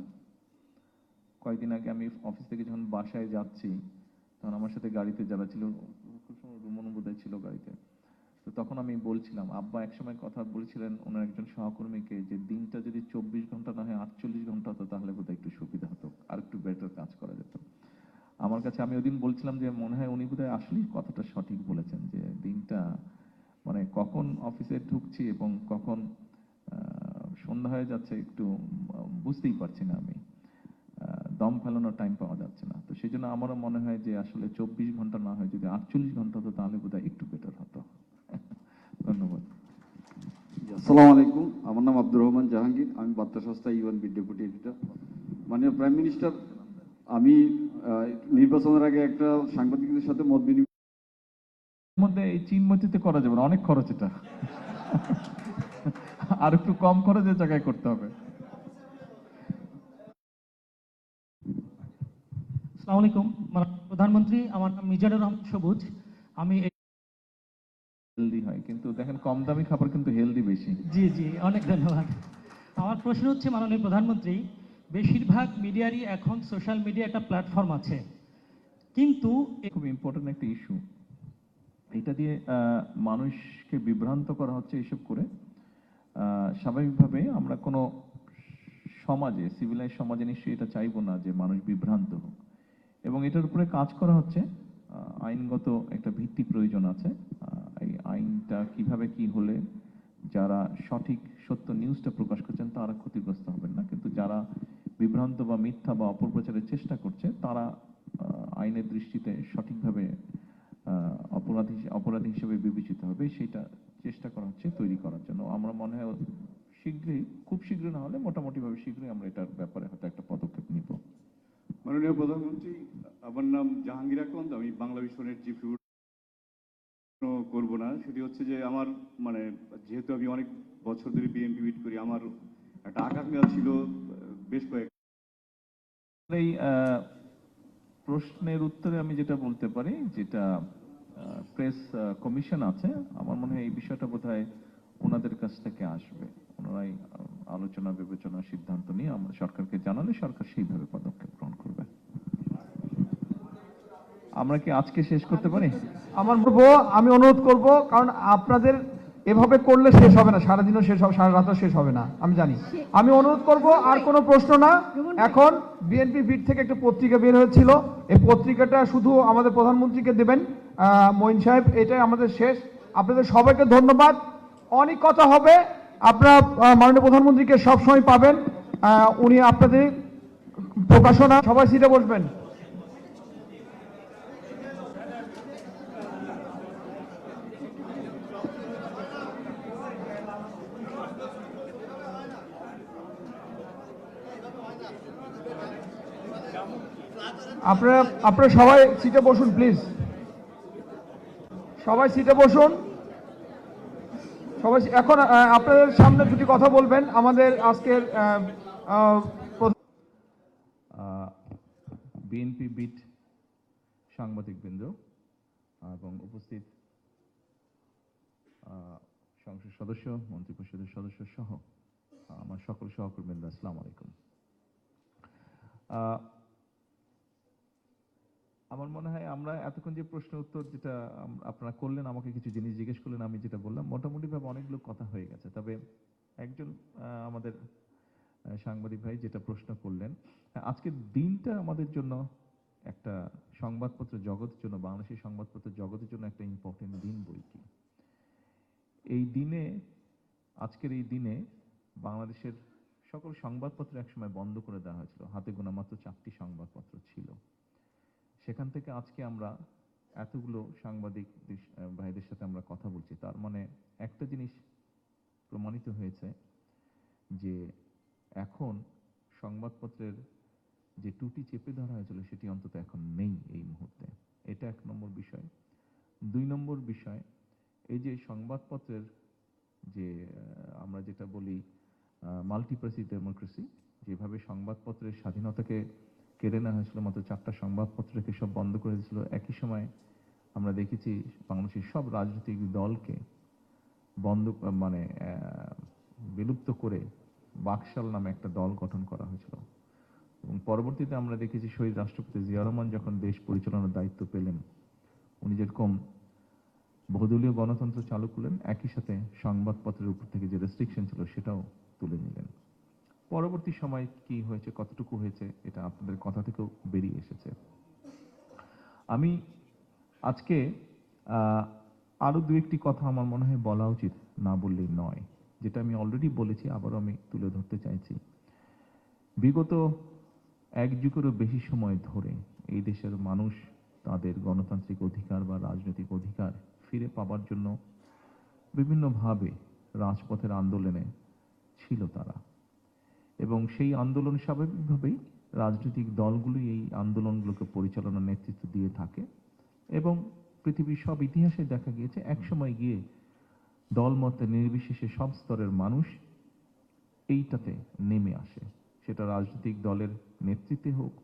কয়েকদিন আগে। আমি অফিস থেকে যখন বাসায় যাচ্ছি, তখন আমার সাথে গাড়িতে যারা ছিল, খুব সময় রুমন বোধহয় ছিল গাড়িতে, তো তখন আমি বলছিলাম, আব্বা একসময় কথা বলছিলেন ওনার একজন সহকর্মীকে, যে দিনটা যদি 24 ঘন্টা না হয় 48 ঘন্টা হতো তাহলে বোধহয় একটু সুবিধা হতো, আর একটু বেটার কাজ করা যেত। আমার কাছে আমি ওদিন বলছিলাম যে মনে হয় উনি বোধহয় আসলেই কথাটা সঠিক বলেছেন, যে দিনটা মানে কখন অফিসে ঢুকছি এবং কখন সন্ধ্যা হয়ে যাচ্ছে একটু বুঝতেই পারছি না, আমি দম ফেলানোর টাইম পাওয়া যাচ্ছে না। তো সেই জন্য আমারও মনে হয় যে আসলে 24 ঘন্টা না হয় যদি 48 ঘন্টা হতো তাহলে বোধহয় একটু বেটার হতো। ধন্যবাদ। আসসালামু আলাইকুম, আমার নাম আব্দুর রহমান জাহাঙ্গীর, আমি বার্তা সংস্থা ইউএনবি ডেপুটি এডিটর। মাননীয় প্রাইম মিনিস্টার, আমি নির্বাচনের আগে একটা সাংবাদিকদের সাথে মত বিনিময় মধ্যে এই চিনমতিতে করা যাবে না, অনেক খরচ এটা, আর একটু কম খরচের জায়গায় করতে হবে। আসসালামু আলাইকুম প্রধানমন্ত্রী, আমার নাম মিজানুর রহমান সবুজ। আমি হেলদি হয়, কিন্তু দেখেন কম দামি খাবার কিন্তু হেলদি বেশি। জি জি, অনেক ধন্যবাদ। আমার প্রশ্ন হচ্ছে, মাননীয় প্রধানমন্ত্রী, বেশিরভাগ মিডিয়ারই এখন সোশ্যাল মিডিয়া একটা প্ল্যাটফর্ম আছে, কিন্তু খুব ইম্পর্টেন্ট একটা ইস্যু, এটা দিয়ে মানুষকে বিভ্রান্ত করা হচ্ছে এইসব করে। স্বাভাবিকভাবে আমরা কোনো সমাজে, সিভিলাইজ সমাজে নিশ্চয়ই এটা চাইবো না যে মানুষ বিভ্রান্ত হোক, এবং এটার উপরে কাজ করা হচ্ছে। আইনগত একটা ভিত্তি প্রয়োজন আছে। এই আইনটা কিভাবে কি হলে যারা সঠিক সত্য নিউজটা প্রকাশ করছেন তারা ক্ষতিগ্রস্ত হবেন না, কিন্তু যারা বিভ্রান্ত বা মিথ্যা বা অপপ্রচারের চেষ্টা করছে তারা আইনের দৃষ্টিতে সঠিকভাবে অপরাধী হিসেবে বিবেচিত হবে, সেটা চেষ্টা করা হচ্ছে তৈরি করার জন্য। আমরা মনে হয় শীঘ্রই, খুব শীঘ্র না হলে মোটামুটিভাবে শীঘ্রই আমরা এটার ব্যাপারে হয়তো একটা পদক্ষেপ নিব। মাননীয় প্রধানমন্ত্রী, আমার নাম জাহাঙ্গীর আকন্দ, আমি বাংলা মিশনের চিফ করবো না। সেটি হচ্ছে যে আমার যেহেতু আমি অনেক বছর ধরে বিএনপি বিট করি, আমার একটা আকাঙ্ক্ষা ছিল বেশ কয়েক এই প্রশ্নের উত্তরে আমি যেটা বলতে পারি, যেটা প্রেস কমিশন আছে, আমার মনে হয় এই বিষয়টা বোধহয় ওনাদের কাছ থেকে আসবে। ওনারাই আলোচনা বিবেচনা সিদ্ধান্ত নিয়ে আমরা সরকারকে জানালে সরকার সেইভাবে পদক্ষেপ গ্রহণ করবে। আমরা কি আজকে শেষ করতে পারি? আমি অনুরোধ করব, কারণ আপনাদের এভাবে করলে শেষ হবে না, সারাদিনও শেষ হবে, সারা রাতও শেষ হবে না, আমি জানি। আমি অনুরোধ করব, আর কোনো প্রশ্ন না। এখন বিএনপি বিট থেকে একটা পত্রিকা বের হয়েছিল, এই পত্রিকাটা শুধু আমাদের প্রধানমন্ত্রীকে দেবেন মঈন সাহেব, এটাই আমাদের শেষ। আপনাদের সবাইকে ধন্যবাদ। অনেক কথা হবে, আপনারা মাননীয় প্রধানমন্ত্রীকে সবসময় পাবেন, উনি আপনাদের প্রকাশনা। সবাই সিটে বসবেন। আপনারা সবাই সিটে বসুন প্লিজ, সবাই সিটে বসুন। সবাই এখন আপনাদের সামনে দুটি কথা বলবেন আমাদের আজকের বিএনপি বিট সাংবাদিকবৃন্দ এবং উপস্থিত সংসদ সদস্য, মন্ত্রিপরিষদের সদস্য সহ আমার সকল সহকর্মীরা, আসসালামু আলাইকুম। আমার মনে হয় আমরা এতক্ষণ যে প্রশ্ন উত্তর যেটা আপনারা করলেন, আমাকে কিছু জিনিস জিজ্ঞেস করলেন, আমি যেটা বললাম মোটামুটিভাবে অনেকগুলো কথা হয়ে গেছে। তবে একজন আমাদের সাংবাদিক ভাই যেটা প্রশ্ন করলেন, আজকের দিনটা আমাদের জন্য একটা সংবাদপত্র জগতের জন্য, বাংলাদেশের সংবাদপত্র জগতের জন্য একটা ইম্পর্টেন্ট দিন বইটি। এই দিনে, আজকের এই দিনে বাংলাদেশের সকল সংবাদপত্র একসময় বন্ধ করে দেওয়া হয়েছিল, হাতে গোনা মাত্র 4টি সংবাদপত্র ছিল। সেখান থেকে আজকে আমরা এতগুলো সাংবাদিক ভাইদের সাথে আমরা কথা বলছি, তার মানে একটা জিনিস প্রমাণিত হয়েছে যে এখন সংবাদপত্রের যে টুটি চেপে ধরা হয়েছিল সেটি অন্তত এখন নেই এই মুহূর্তে। এটা 1 নম্বর বিষয়। 2 নম্বর বিষয়, এই যে সংবাদপত্রের যে আমরা যেটা বলি মাল্টিপ্রেসি ডেমোক্রেসি, যেভাবে সংবাদপত্রের স্বাধীনতাকে কেড়ে নেওয়া হয়েছিল, মাত্র 4টা সংবাদপত্রকে সব বন্ধ করে দিয়েছিল। একই সময় আমরা দেখেছি বাংলাদেশের সব রাজনৈতিক দলকে বিলুপ্ত করে বাকশাল নামে একটা দল গঠন করা হয়েছিল। এবং পরবর্তীতে আমরা দেখেছি শহীদ রাষ্ট্রপতি জিয়া রহমান যখন দেশ পরিচালনার দায়িত্ব পেলেন, উনি যেরকম বহুদলীয় গণতন্ত্র চালু করলেন, একই সাথে সংবাদপত্রের উপর থেকে যে রেস্ট্রিকশন ছিল সেটাও তুলে নিলেন। পরবর্তী সময় কি হয়েছে, কতটুকু হয়েছে, এটা আপনাদের কথা থেকেও বেরিয়ে এসেছে। আমি আজকে আরো 2-1টি কথা আমার মনে হয় বলা উচিত, না বললেই নয়, যেটা আমি অলরেডি বলেছি, আবারও আমি তুলে ধরতে চাইছি। বিগত 1 যুগেরও বেশি সময় ধরে এই দেশের মানুষ তাদের গণতান্ত্রিক অধিকার বা রাজনৈতিক অধিকার ফিরে পাবার জন্য বিভিন্নভাবে রাজপথের আন্দোলনে ছিল তারা, এবং সেই আন্দোলন স্বাভাবিকভাবেই রাজনৈতিক দলগুলি এই আন্দোলনগুলোকে পরিচালনার নেতৃত্ব দিয়ে থাকে। এবং পৃথিবীর সব ইতিহাসে দেখা গিয়েছে একসময় গিয়ে দলমতে নির্বিশেষে সব স্তরের মানুষ এইটাতে নেমে আসে, সেটা রাজনৈতিক দলের নেতৃত্বে হোক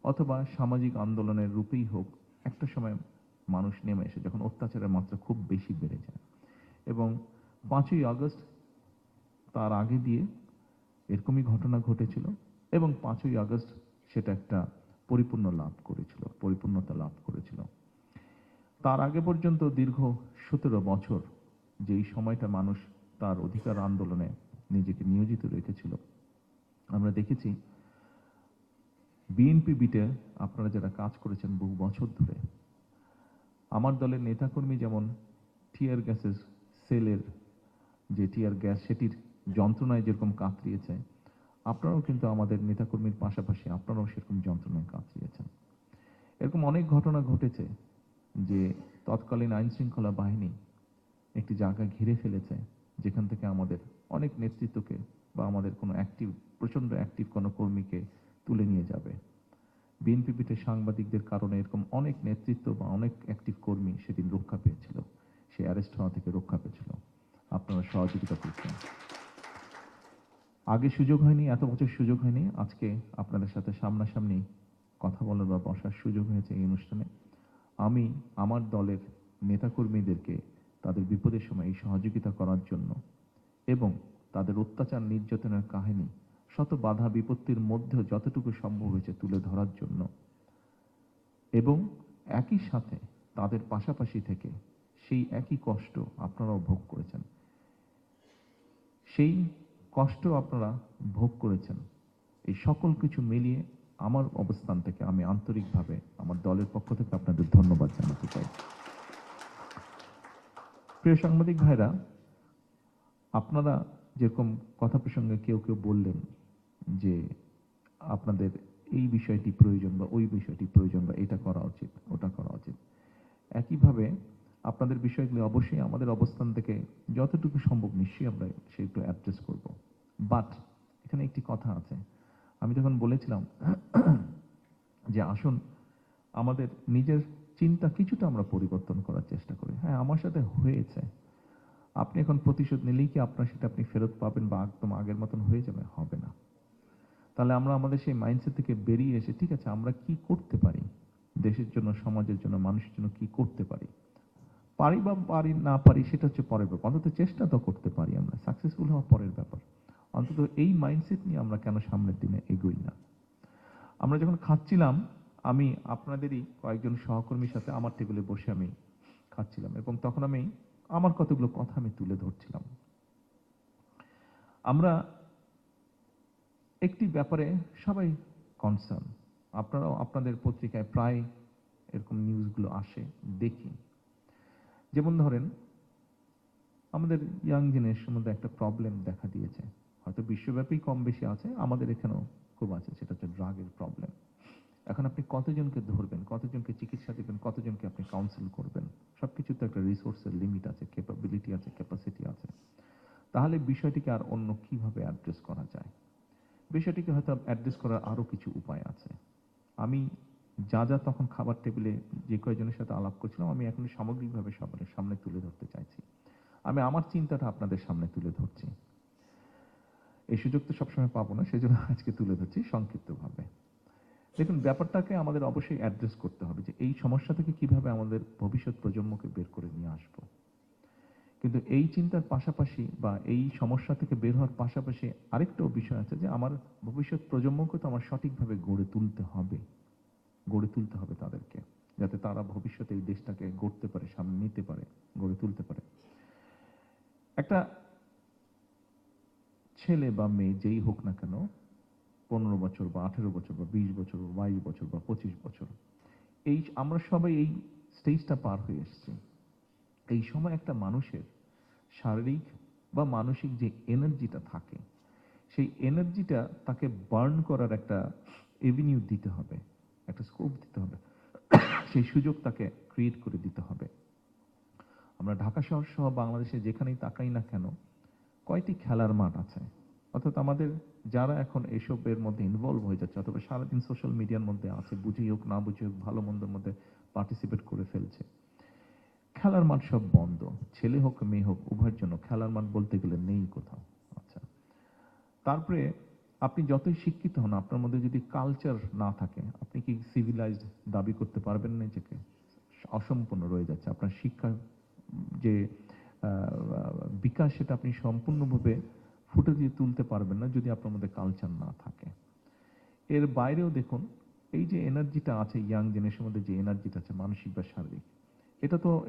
অথবা সামাজিক আন্দোলনের রূপেই হোক। একটা সময় মানুষ নেমে এসে যখন অত্যাচারের মাত্রা খুব বেশি বেড়ে যায়, এবং 5ই আগস্ট তার আগে দিয়ে এরকমই ঘটনা ঘটেছিল, এবং 5ই আগস্ট সেটা একটা পরিপূর্ণতা লাভ করেছিল। তার আগে পর্যন্ত দীর্ঘ 17 বছর যেই সময়টা মানুষ তার অধিকার আন্দোলনে নিজেকে নিয়োজিত রেখেছিল, আমরা দেখেছি বিএনপি বিটে আপনারা যারা কাজ করেছেন বহু বছর ধরে, আমার দলের নেতাকর্মী যেমন টিয়ার গ্যাসের সেলের যে টিয়ার গ্যাস সেটির যন্ত্রণায় যেরকম কাতরিয়েছে, আপনারাও কিন্তু আমাদের নেতাকর্মীর পাশাপাশি আপনারাও সেরকম যন্ত্রণায় কাতরিয়েছেন। এরকম অনেক ঘটনা ঘটেছে যে তৎকালীন আইন শৃঙ্খলা বাহিনী একটি জায়গা ঘিরে ফেলেছে, যেখান থেকে আমাদের অনেক নেতৃত্বকে বা আমাদের কোনো প্রচণ্ড অ্যাক্টিভ কোনো কর্মীকে তুলে নিয়ে যাবে। বিএনপিতে সাংবাদিকদের কারণে এরকম অনেক নেতৃত্ব বা অনেক অ্যাক্টিভ কর্মী সেদিন রক্ষা পেয়েছিল, সে অ্যারেস্ট হওয়া থেকে রক্ষা পেয়েছিল, আপনারা সহযোগিতা করছেন। আগে সুযোগ হয়নি, এত বছর সুযোগ হয়নি, আজকে আপনাদের সাথে সামনাসামনি কথা বলার বা বসার সুযোগ হয়েছে এই অনুষ্ঠানে। আমি আমার দলের নেতাকর্মীদেরকে তাদের বিপদের সময় এই সহযোগিতা করার জন্য এবং তাদের অত্যাচার নির্যাতনের কাহিনী শত বাধা বিপত্তির মধ্যেও যতটুকু সম্ভব হয়েছে তুলে ধরার জন্য এবং একই সাথে তাদের পাশাপাশি থেকে সেই একই কষ্ট আপনারাও ভোগ করেছেন, সেই কষ্ট আপনারা ভোগ করেছেন, এই সকল কিছু মিলিয়ে আমার অবস্থান থেকে আমি আন্তরিকভাবে আমার দলের পক্ষ থেকে আপনাদের ধন্যবাদ জানাতে চাই। প্রিয় সাংবাদিক ভাইরা, আপনারা যেরকম কথা প্রসঙ্গে কেউ কেউ বললেন যে আপনাদের এই বিষয়টি প্রয়োজন বা ওই বিষয়টি প্রয়োজন বা এটা করা উচিত ওটা করা উচিত, একইভাবে আপনাদের বিষয়গুলি অবশ্যই আমাদের অবস্থান থেকে যতটুকু সম্ভব নিশ্চয়ই আমরা সেগুলো অ্যাড্রেস করব। বাট এখানে একটি কথা আছে, আমি যখন বলেছিলাম যে আসুন আমাদের নিজের চিন্তা কিছুটা আমরা পরিবর্তন করার চেষ্টা করি। হ্যাঁ, আমার সাথে হয়েছে, আপনি এখন প্রতিশোধ নিলেই কি আপনার সেটা আপনি ফেরত পাবেন বা একদম আগের মতন হয়ে যাবে? হবে না। তাহলে আমরা আমাদের সেই মাইন্ডসেট থেকে বেরিয়ে এসে ঠিক আছে আমরা কি করতে পারি, দেশের জন্য, সমাজের জন্য, মানুষের জন্য কি করতে পারি, পারি বা পারি না পারি সেটা হচ্ছে পরের ব্যাপার, অন্তত চেষ্টা তো করতে পারি, আমরা সাকসেসফুল হওয়া পরের ব্যাপার। অন্তত এই মাইন্ডসেট নিয়ে আমরা কেন সামনের দিনে এগোই না? আমরা যখন খাচ্ছিলাম, আমি আপনাদেরই কয়েকজন সহকর্মীর সাথে আমার টেবিলে বসে আমি খাচ্ছিলাম এবং তখন আমি আমার কতগুলো কথা আমি তুলে ধরছিলাম। আমরা একটি ব্যাপারে সবাই কনসার্ন, আপনারাও আপনাদের পত্রিকায় প্রায় এরকম নিউজগুলো আসে, দেখি। যেমন ধরেন আমাদের ইয়াং জেনারেশনের মধ্যে একটা প্রবলেম দেখা দিয়েছে, হয়তো বিশ্বব্যাপী কম বেশি আছে, আমাদের এখানেও খুব আছে, সেটা হচ্ছে ড্রাগের প্রবলেম। এখন আপনি কতজনকে ধরবেন, কতজনকে চিকিৎসা দেবেন, কতজনকে আপনি কাউন্সিল করবেন, সবকিছুতে একটা রিসোর্সের লিমিট আছে, ক্যাপাবিলিটি আছে, ক্যাপাসিটি আছে। তাহলে বিষয়টিকে আর অন্য কিভাবে অ্যাড্রেস করা যায়? বিষয়টিকে হয়তো অ্যাড্রেস করার আরও কিছু উপায় আছে। আমি যা যা তখন খাবার টেবিলে যে কয়েকজনের সাথে আলাপ করছিলাম, আমি এখন সামগ্রিকভাবে সবার সামনে তুলে ধরতে চাইছি। আমি আমার চিন্তাটা আপনাদের সামনে তুলে ধরছি। এই সুযোগ তো সবসময় পাবো না, সেজন্য আজকে তুলে ধরছি সংক্ষিপ্তভাবে। দেখুন, ব্যাপারটাকে আমাদের অবশ্যই অ্যাড্রেস করতে হবে যে এই সমস্যা থেকে কিভাবে আমাদের ভবিষ্যৎ প্রজন্মকে বের করে নিয়ে আসবো। কিন্তু এই চিন্তার পাশাপাশি বা এই সমস্যা থেকে বের হওয়ার পাশাপাশি আরেকটাও বিষয় আছে যে আমার ভবিষ্যৎ প্রজন্মকে তো আমার সঠিকভাবে গড়ে তুলতে হবে তাদেরকে, যাতে তারা ভবিষ্যতে এই দেশটাকে গড়তে পারে, সামনে নিতে পারে, গড়ে তুলতে পারে। একটা ছেলে বা মেয়ে যেই হোক না কেন, 15 বছর বা 18 বছর বা 20 বছর বা 22 বছর বা 25 বছর, এই আমরা সবাই এই স্টেজটা পার হয়ে এসেছি। এই সময় একটা মানুষের শারীরিক বা মানসিক যে এনার্জিটা থাকে, সেই এনার্জিটা তাকে বার্ন করার একটা এভিনিউ দিতে হবে, একটা স্কোপ দিতে হবে, সেই সুযোগ তাকে ক্রিয়েট করে দিতে হবে। আমরা ঢাকা শহর সহ বাংলাদেশে যেখানেই তাকাই না কেন, কয়টি খেলার মাঠ আছে, অর্থাৎ আমাদের যারা এখন এসবের মধ্যে ইনভলভ হয়ে যাচ্ছে অথবা সারাদিন সোশ্যাল মিডিয়ার মধ্যে আছে, বুঝেই হোক না বুঝে হোক, ভালো মন্দের মধ্যে পার্টিসিপেট করে ফেলছে, খেলার মাঠ সব বন্ধ, ছেলে হোক মেয়ে হোক উভয়ের জন্য খেলার মাঠ বলতে গেলে নেই কোথাও। আচ্ছা, তারপরে আপনি যতই শিক্ষিত হন, আপনার মধ্যে যদি কালচার না থাকে, আপনি কি সিভিলাইজড দাবি করতে পারবেন না? নিজেকে অসম্পূর্ণ রয়ে যাচ্ছে। আপনার শিক্ষা যে বিকাশ, সেটা আপনি সম্পূর্ণভাবে ফুটে দিয়ে তুলতে পারবেন না যদি আপনার মধ্যে কালচার না থাকে। এর বাইরেও দেখুন, এই যে এনার্জিটা আছে ইয়াং জেনারেশনের মধ্যে, যে এনার্জিটা আছে মানসিক বা শারীরিক,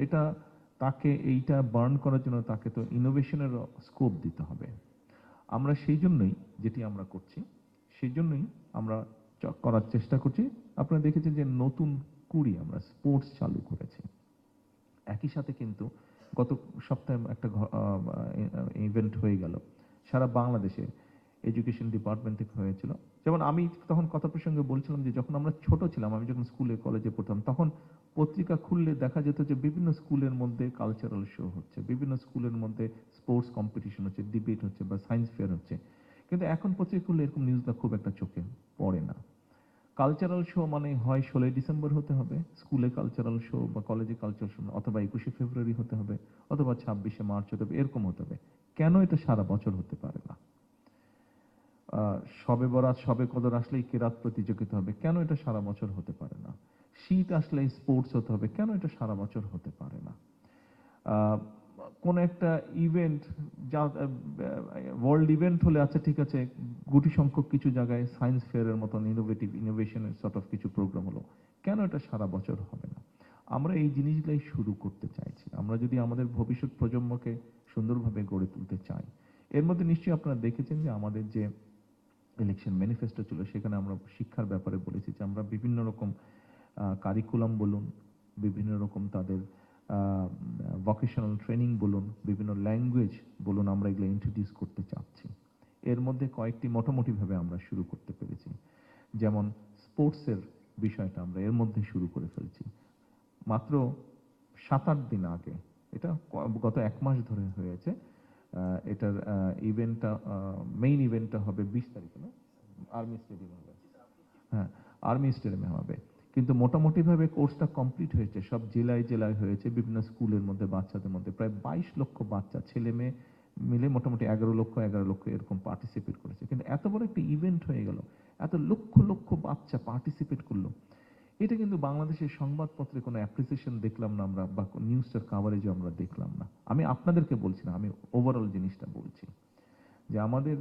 এটা তাকে এইটা বার্ন করার জন্য তাকে তো ইনোভেশনের স্কোপ দিতে হবে। আমরা সেই জন্যই যেটি আমরা করছি, সেই জন্যই আমরা করার চেষ্টা করছি। আপনারা দেখেছেন যে নতুন 20 আমরা স্পোর্টস চালু করেছি। একই সাথে কিন্তু গত সপ্তাহে একটা ইভেন্ট হয়ে গেল সারা বাংলাদেশে, এডুকেশন ডিপার্টমেন্ট থেকে হয়েছিল। যেমন আমি তখন কথা প্রসঙ্গে বলছিলাম যে যখন আমরা ছোট ছিলাম, আমি যখন স্কুলে কলেজে পড়তাম, তখন পত্রিকা খুললে দেখা যেত যে বিভিন্ন স্কুলের মধ্যে কালচারাল শো হচ্ছে, বিভিন্ন স্কুলের মধ্যে স্পোর্টস কম্পিটিশন হচ্ছে, ডিবেট হচ্ছে বা সায়েন্স ফেয়ার হচ্ছে। কিন্তু এখন পত্রিকা খুললে এরকম নিউজটা খুব একটা চোখে পড়ে না। কালচারাল শো মানে হয় 16ই ডিসেম্বর হতে হবে স্কুলে কালচারাল শো, বা কলেজে কালচারাল শো, অথবা 21শে ফেব্রুয়ারি হতে হবে, অথবা 26শে মার্চ হতে হবে, এরকম হতে হবে। কেন এটা সারা বছর হতে পারে না? শবে বরাত, শবে কদর আসলেই কেরাত প্রতিযোগিতা হবে, কেন এটা সারা বছর হতে পারে না? শীত আসলেই স্পোর্টস হতে হবে, কেন এটা সারা বছর হতে পারে না? কোন একটা ইভেন্ট, যা ওয়ার্ল্ড ইভেন্ট হলে আচ্ছা ঠিক আছে, গুটি সংখ্যক কিছু জায়গায় সায়েন্স ফেয়ারের মতন ইনোভেশনের সর্ট অফ কিছু প্রোগ্রাম হলো, কেন এটা সারা বছর হবে না? আমরা এই জিনিসগুলাই শুরু করতে চাইছি। আমরা যদি আমাদের ভবিষ্যৎ প্রজন্মকে সুন্দরভাবে গড়ে তুলতে চাই, এর মধ্যে নিশ্চয়ই আপনারা দেখেছেন যে আমাদের যে ইলেকশন ম্যানিফেস্টো ছিল, সেখানে আমরা শিক্ষার ব্যাপারে বলেছি যে আমরা বিভিন্ন রকম কারিকুলাম বলুন, বিভিন্ন রকম তাদের ভোকেশনাল ট্রেনিং বলুন, বিভিন্ন ল্যাঙ্গুয়েজ বলুন, আমরা এগুলো ইন্ট্রোডিউস করতে চাচ্ছি। এর মধ্যে কয়েকটি মোটামুটিভাবে আমরা শুরু করতে পেরেছি। যেমন স্পোর্টসের বিষয়টা আমরা এর মধ্যে শুরু করে ফেলছি। মাত্র 7-8 দিন আগে, এটা গত 1 মাস ধরে হয়েছে, এটার ইভেন্টটা, মেইন ইভেন্টটা হবে 20 তারিখে, না? আর্মি স্টেডিয়ামে হবে। হ্যাঁ, আর্মি স্টেডিয়ামে হবে। কিন্তু মোটামুটিভাবে কোর্সটা কমপ্লিট হয়েছে, সব জেলায় জেলায় হয়েছে, বিভিন্ন স্কুলের মধ্যে বাচ্চাদের মধ্যে প্রায় 22 লক্ষ বাচ্চা, ছেলে মেয়ে মিলে মোটামুটি 11 লক্ষ এরকম পার্টিসিপেট করেছে। কিন্তু এত বড় একটা ইভেন্ট হয়ে গেল, এত লক্ষ লক্ষ বাচ্চা পার্টিসিপেট করলো, এটা কিন্তু বাংলাদেশের সংবাদপত্রে কোনো অ্যাপ্রিসিয়েশন দেখলাম না আমরা, বা নিউজটার কাভারেজও আমরা দেখলাম না। আমি আপনাদেরকে বলছি না, আমি ওভারঅল জিনিসটা বলছি যে আমাদের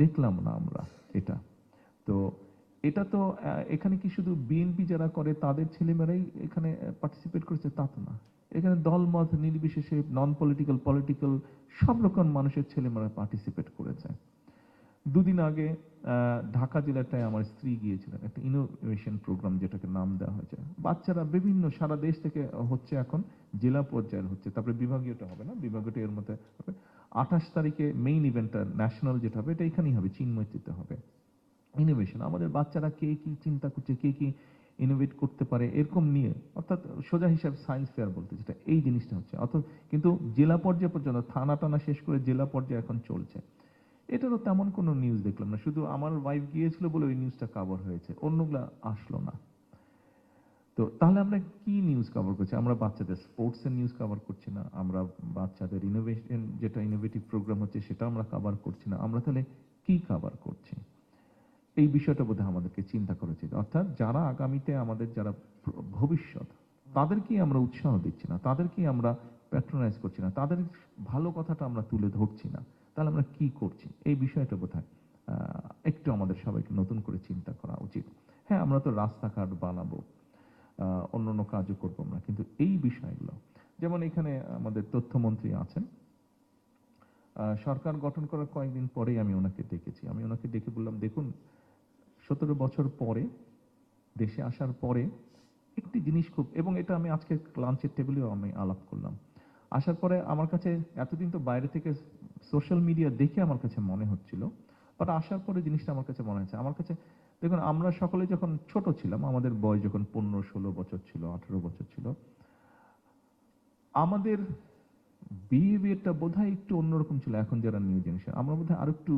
দেখলাম না আমরা এটা। তো এটা তো এখানে কি শুধু বিএনপি যারা করে তাদের ছেলেমেয়েরাই এখানে পার্টিসিপেট করেছে তা তো না। এখানে দলমত নির্বিশেষে, নন পলিটিক্যাল, পলিটিক্যাল, সব রকম মানুষের ছেলেমেয়েরা পার্টিসিপেট করেছে। দুদিন আগে ঢাকা জেলাটায় আমার স্ত্রী গিয়েছিলেন, একটা ইনোভেশন প্রোগ্রাম যেটাকে নাম দেওয়া হয়েছে। বাচ্চারা বিভিন্ন সারা দেশ থেকে হচ্ছে, এখন জেলা পর্যায়ের হচ্ছে, তারপরে বিভাগীয়টা হবে, না? বিভাগীয়টা এর মধ্যে হবে 28 তারিখে মেইন ইভেন্টটা ন্যাশনাল যেটা হবে, এটা এখানেই হবে, চিন্ময়তীতে হবে। ইনোভেশন, আমাদের বাচ্চারা কে কি চিন্তা করছে, কে কি ইনোভেট করতে পারে, এরকম নিয়ে, অর্থাৎ সোজা হিসাব সায়েন্স ফেয়ার বলতে যেটা, এই জিনিসটা হচ্ছে। অর্থাৎ কিন্তু জেলা পর্যায়ে পর্যন্ত, থানা টানা শেষ করে জেলা পর্যায়ে এখন চলছে। এটারও তেমন কোনো নিউজ দেখলাম না, শুধু আমার ওয়াইফ গিয়েছিল বলে ওই নিউজটা কভার হয়েছে, অন্যগুলা আসলো না। তো তাহলে আমরা কি নিউজ কভার করছি? আমরা বাচ্চাদের স্পোর্টসের নিউজ কভার করছি না, আমরা বাচ্চাদের ইনোভেশন যেটা ইনোভেটিভ প্রোগ্রাম হচ্ছে সেটা আমরা কভার করছি না। আমরা তাহলে কি কভার করছি? এই বিষয়টা বোধহয় আমাদেরকে চিন্তা করা উচিত। অর্থাৎ যারা আগামীতে আমাদের যারা ভবিষ্যৎ, তাদেরকেই আমরা উৎসাহ দিচ্ছি না, তাদেরকেই আমরা প্যাট্রোনাইজ করছি না, তাদের ভালো কথাটা আমরা তুলে ধরছি না, তাহলে আমরা কি করছি? এই বিষয়টা বোধহয় একটু আমাদের সবাইকে নতুন করে চিন্তা করা উচিত। হ্যাঁ, আমরা তো রাস্তাঘাট বানাবো, অন্য কাজও করবো আমরা, কিন্তু এই বিষয়গুলো, যেমন এখানে আমাদের তথ্যমন্ত্রী আছেন, সরকার গঠন করার কয়েকদিন পরেই আমি ওনাকে দেখেছি। আমি ওনাকে দেখে বললাম, দেখুন 17 বছর পরে দেশে আসার পরে একটি জিনিস খুব, এবং এটা আমি আজকে লাঞ্চের টেবিলেও আমি আলাপ করলাম, আসার পরে আমার কাছে, এতদিন তো বাইরে থেকে সোশ্যাল মিডিয়া দেখে আমার কাছে মনে হচ্ছিল, বাট আসার পরে জিনিসটা আমার কাছে মনে হচ্ছে, আমার কাছে দেখুন, আমরা সকলে যখন ছোট ছিলাম, আমাদের বয়স যখন 15-16 বছর ছিল, 18 বছর ছিল, আমাদের বিহেভিয়ারটা বোধহয় একটু অন্যরকম ছিল। এখন যারা নিউ জেনারেশন, আমরা বোধহয় আরো একটু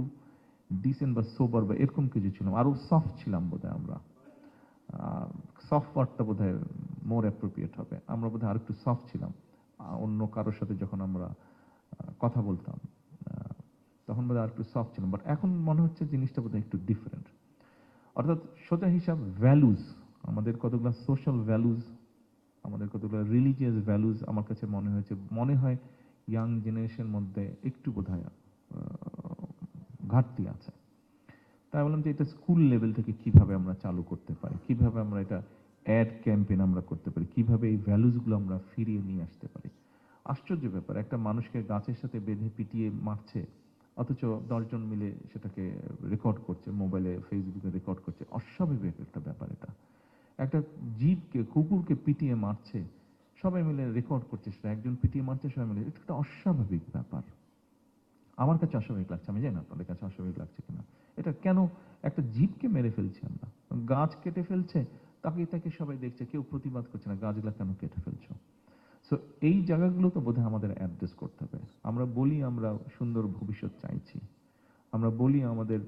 ডিসেন্ট বা সোবার বা এরকম কিছু ছিলাম, আরো সফট ছিলাম বোধহয়। আমরা সফট ওয়ার্ডটা বোধহয় মোর অ্যাপ্রোপ্রিয়েট হবে, আমরা বোধহয় আর একটু সফট ছিলাম। অন্য কারোর সাথে যখন আমরা কথা বলতাম, তখন বোধহয় আর একটু সফট ছিলাম, বাট এখন মনে হচ্ছে জিনিসটা বোধহয় একটু ডিফারেন্ট। অর্থাৎ সোজা হিসাব ভ্যালুজ, আমাদের কতগুলো সোশ্যাল ভ্যালুজ, আমাদের কতগুলো রিলিজিয়াস ভ্যালুজ, আমার কাছে মনে হয় ইয়াং জেনারেশনের মধ্যে একটু বোধহয় ঘাটতি আছে। তাই বললাম যে এটা স্কুল লেভেল থেকে কিভাবে আমরা চালু করতে পারি, কিভাবে আমরা এটা অ্যাড ক্যাম্পেইন আমরা করতে পারি, কিভাবে এই ভ্যালুজগুলো আমরা ফিরিয়ে নিয়ে আসতে পারি। আশ্চর্য ব্যাপার, একটা মানুষকে গাছের সাথে বেঁধে পিটিয়ে মারছে, অথচ 10 জন মিলে সেটাকে রেকর্ড করছে, মোবাইলে ফেসবুকে রেকর্ড করছে। অস্বাভাবিক একটা ব্যাপার এটা। একটা জীবকে, কুকুরকে পিটিয়ে মারছে, সবাই মিলে রেকর্ড করছে, সেটা একজন পিটিয়ে মারছে, সবাই মিলে, এটা একটা অস্বাভাবিক ব্যাপার। আমার কাছে অস্বাভাবিক লাগছে, আমি জানি না আপনাদের কাছে অস্বাভাবিক লাগছে কিনা। এটা কেন একটা জীবকে মেরে ফেলছি আমরা, গাছ কেটে ফেলছে, তাকে সবাই দেখছে, কেউ প্রতিবাদ করছে না, গাছগুলা কেন কেটে ফেলছো? সো এই জায়গাগুলো তো বোধহয় আমাদের অ্যাড্রেস করতে হবে। আমরা বলি আমরা সুন্দর ভবিষ্যৎ চাইছি, আমরা বলি আমাদের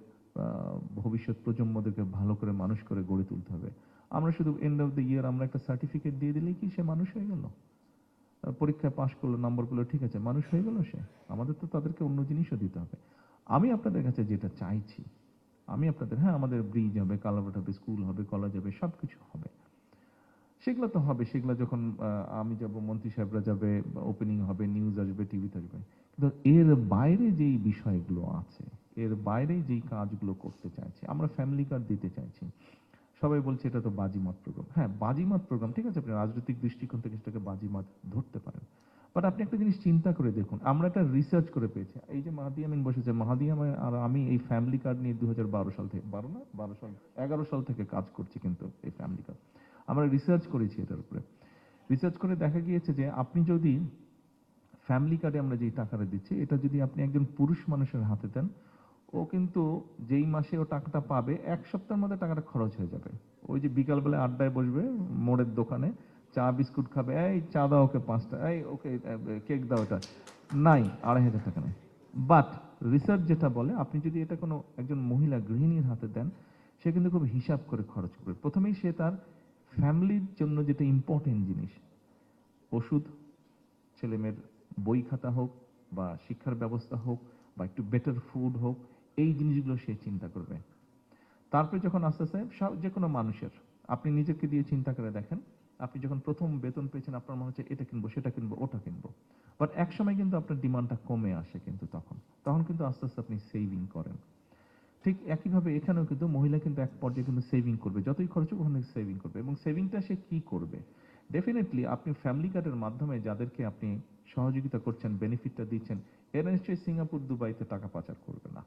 ভবিষ্যৎ প্রজন্মদেরকে ভালো করে মানুষ করে গড়ে তুলতে হবে। আমরা শুধু এন্ড অফ দ্য ইয়ার আমরা একটা সার্টিফিকেট দিয়ে দিলেই কি সে মানুষ হয়ে গেল? পরীক্ষায় পাশ করলো, নম্বরগুলো ঠিক আছে, মানুষ হয়ে গেল সে? আমাদের তো তাদেরকে অন্য জিনিসও দিতে হবে। আমি আপনাদের কাছে যেটা চাইছি, আমি আপনাদের, হ্যাঁ আমাদের ব্রিজ হবে, কালভার্ট হবে, স্কুল হবে, কলেজ হবে, সব কিছু হবে, সেগুলো তো হবে। সেগুলো যখন আমি যাব, মন্ত্রী সাহেবরা যাবে, ওপেনিং হবে, নিউজ আসবে, টিভিতে আসবে। কিন্তু এর বাইরে যেই বিষয়গুলো আছে, এর বাইরে যেই কাজগুলো করতে চাইছি, আমরা ফ্যামিলি কার্ড দিতে চাইছি। সবাই বলছে এটা তো বাজিমাত প্রোগ্রাম। হ্যাঁ বাজিমাত প্রোগ্রাম, ঠিক আছে, আপনি রাজনৈতিক দৃষ্টিকোণ থেকে সেটাকে বাজিমাত ধরতে পারেন, বাট আপনি একটা জিনিস চিন্তা করে দেখুন, আমরা একটা রিসার্চ করে পেয়েছি। এই যে মাহাদি আমিন বসেছে, মাহাদি আমিন আর আমি এই ফ্যামিলি কার্ড নিয়ে 2012 সাল থেকে, 11 সাল থেকে কাজ করছি, কিন্তু এই ফ্যামিলি কার্ড আমরা রিসার্চ করেছি। এটার উপরে রিসার্চ করে দেখা গিয়েছে যে আপনি যদি ফ্যামিলি কার্ডে আমরা যেই টাকাটা দিচ্ছি, এটা যদি আপনি একজন পুরুষ মানুষের হাতে দেন, ও কিন্তু যেই মাসে ও টাকাটা পাবে, 1 সপ্তাহের মধ্যে টাকাটা খরচ হয়ে যাবে। ওই যে বিকালবেলা আড্ডায় বসবে মোড়ের দোকানে, চা বিস্কুট খাবে, এই চা দাও ওকে 5টা, এই ওকে কেক দাও, এটা নাই, 2500 টাকা নেই। বাট রিসার্চ যেটা বলে, আপনি যদি এটা কোনো একজন মহিলা গৃহিণীর হাতে দেন, সে কিন্তু খুব হিসাব করে খরচ করবে। প্রথমেই সে তার ফ্যামিলির জন্য যেটা ইম্পর্টেন্ট জিনিস, ওষুধ, ছেলেমেয়ের বই খাতা হোক, বা শিক্ষার ব্যবস্থা হোক, বা একটু বেটার ফুড হোক, এই জিনিসগুলো সে চিন্তা করবে। তারপরে যখন আস্তে আস্তে যে কোনো মানুষের, আপনি নিজেকে দিয়ে চিন্তা করে দেখেন, আপনি যখন প্রথম বেতন পেয়েছেন, আপনার মনে হচ্ছে এটা কিনবো, সেটা কিনবো, ওটা কিনবো, বাট এক সময় কিন্তু আপনার ডিমান্ডটা কমে আসে, কিন্তু তখন কিন্তু আস্তে আস্তে আপনি সেভিং করেন। ঠিক একইভাবে এখানেও কিন্তু মহিলা কিন্তু এক পর্যায়ে কিন্তু সেভিং করবে, যতই খরচ হোক ওখানে সেভিং করবে। এবং সেভিংটা সে কি করবে? ডেফিনেটলি আপনি ফ্যামিলি কার্ডের মাধ্যমে যাদেরকে আপনি সহযোগিতা করছেন, বেনিফিটটা দিচ্ছেন, এরা নিশ্চয়ই সিঙ্গাপুর, দুবাইতে টাকা পাচার করবে না।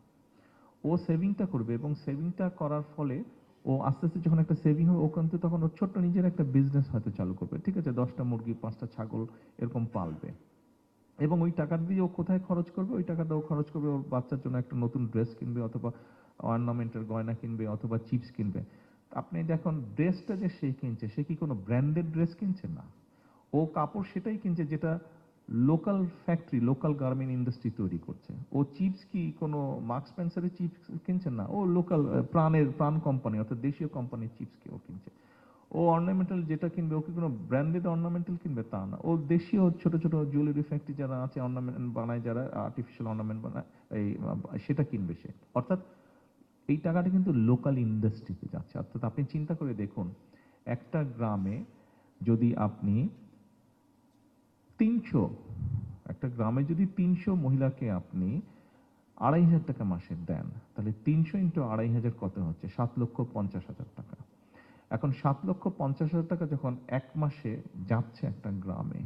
ও সেভিংটা করবে, এবং সেভিংটা করার ফলে ও আস্তে আস্তে যখন একটা সেভিং হবে, ও কিন্তু তখন ওর ছোট্ট নিজের একটা বিজনেস হয়তো চালু করবে, ঠিক আছে, 10টা মুরগি, 5টা ছাগল এরকম পালবে। এবং ওই টাকা দিয়ে ও কোথায় খরচ করবে? ওই টাকাটা ও খরচ করবে ওর বাচ্চার জন্য একটা নতুন ড্রেস কিনবে, অথবা অর্নামেন্টের গয়না কিনবে, অথবা চিপস কিনবে। আপনি দেখুন ড্রেসটা যে সে কিনছে, সে কি কোনো ব্র্যান্ডেড ড্রেস কিনছে? না, ও কাপড় সেটাই কিনছে যেটা local factory, local garment industry তৈরি করছে। ও চিপস কি কোনো মার্কস স্পেন্সারের চিপস কিনছে? না, ও লোকাল প্রাণ কোম্পানি, অর্থাৎ দেশীয় কোম্পানির চিপস ও কিনছে। ও অর্নামেন্টাল যেটা কিনবে, ও কি কোনো ব্র্যান্ডেড অর্নামেন্টাল কিনবে? তা না, ও দেশীয় ছোট ছোট জুয়েলারি ফ্যাক্টরি যারা আছে, অর্নামেন্ট বানায়, যারা আর্টিফিশিয়াল অর্নামেন্ট বানায়, সেটা কিনবে সে। অর্থাৎ এই টাকাটা কিন্তু লোকাল ইন্ডাস্ট্রিতে যাচ্ছে। অর্থাৎ আপনি চিন্তা করে দেখুন, একটা গ্রামে যদি আপনি 300 মহিলাকে আপনি 2500 টাকা মাসে দেন, তাহলে 300 ইন্টু 2500 কত হচ্ছে? 7,50,000 টাকা। এখন 7,50,000 টাকা যখন এক মাসে যাচ্ছে একটা গ্রামে,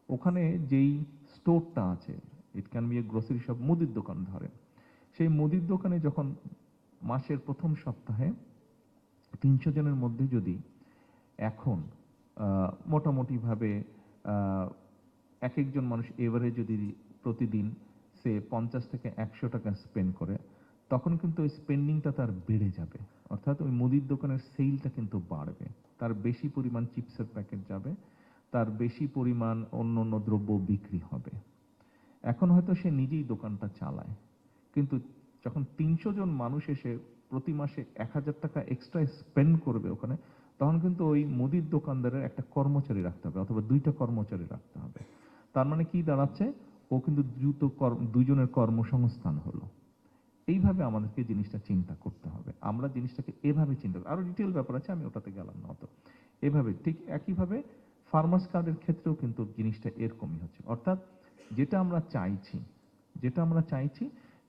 ওখানে যেই স্টোরটা আছে, it can B A grocery shop, মুদির দোকান ধরেন, সেই মুদির দোকানে যখন মাসের প্রথম সপ্তাহে 300 জনের মধ্যে যদি এখন মোটামুটিভাবে এক একজন মানুষ এভারেজ যদি প্রতিদিন সে 50 থেকে 100 টাকা স্পেন্ড করে, তখন কিন্তু ওই স্পেন্ডিংটা তার বেড়ে যাবে। অর্থাৎ ওই মুদির দোকানের সেলটা কিন্তু বাড়বে, তার বেশি পরিমাণ চিপসের প্যাকেট যাবে, তার বেশি পরিমাণ অন্য অন্য দ্রব্য বিক্রি হবে। এখন হয়তো সে নিজেই দোকানটা চালায়, কিন্তু যখন 300 জন মানুষ এসে প্রতি মাসে 1000 টাকা এক্সট্রা স্পেন্ড করবে ওখানে, তখন কিন্তু ওই মুদির দোকানদারের একটা কর্মচারী রাখতে হবে, অথবা 2টা কর্মচারী রাখতে হবে। তার মানে কি দাঁড়াচ্ছে? ও কিন্তু দুজনের কর্মসংস্থান হলো। এইভাবে আমাদেরকে জিনিসটা চিন্তা করতে হবে। আমরা জিনিসটাকে এভাবে চিন্তা করি। আরো ডিটেল ব্যাপার আছে, আমি ওটাতে গেলাম না অত। এভাবে ঠিক একইভাবে ফার্মার্স কার্ডের ক্ষেত্রেও কিন্তু জিনিসটা এরকমই হচ্ছে। অর্থাৎ যেটা আমরা চাইছি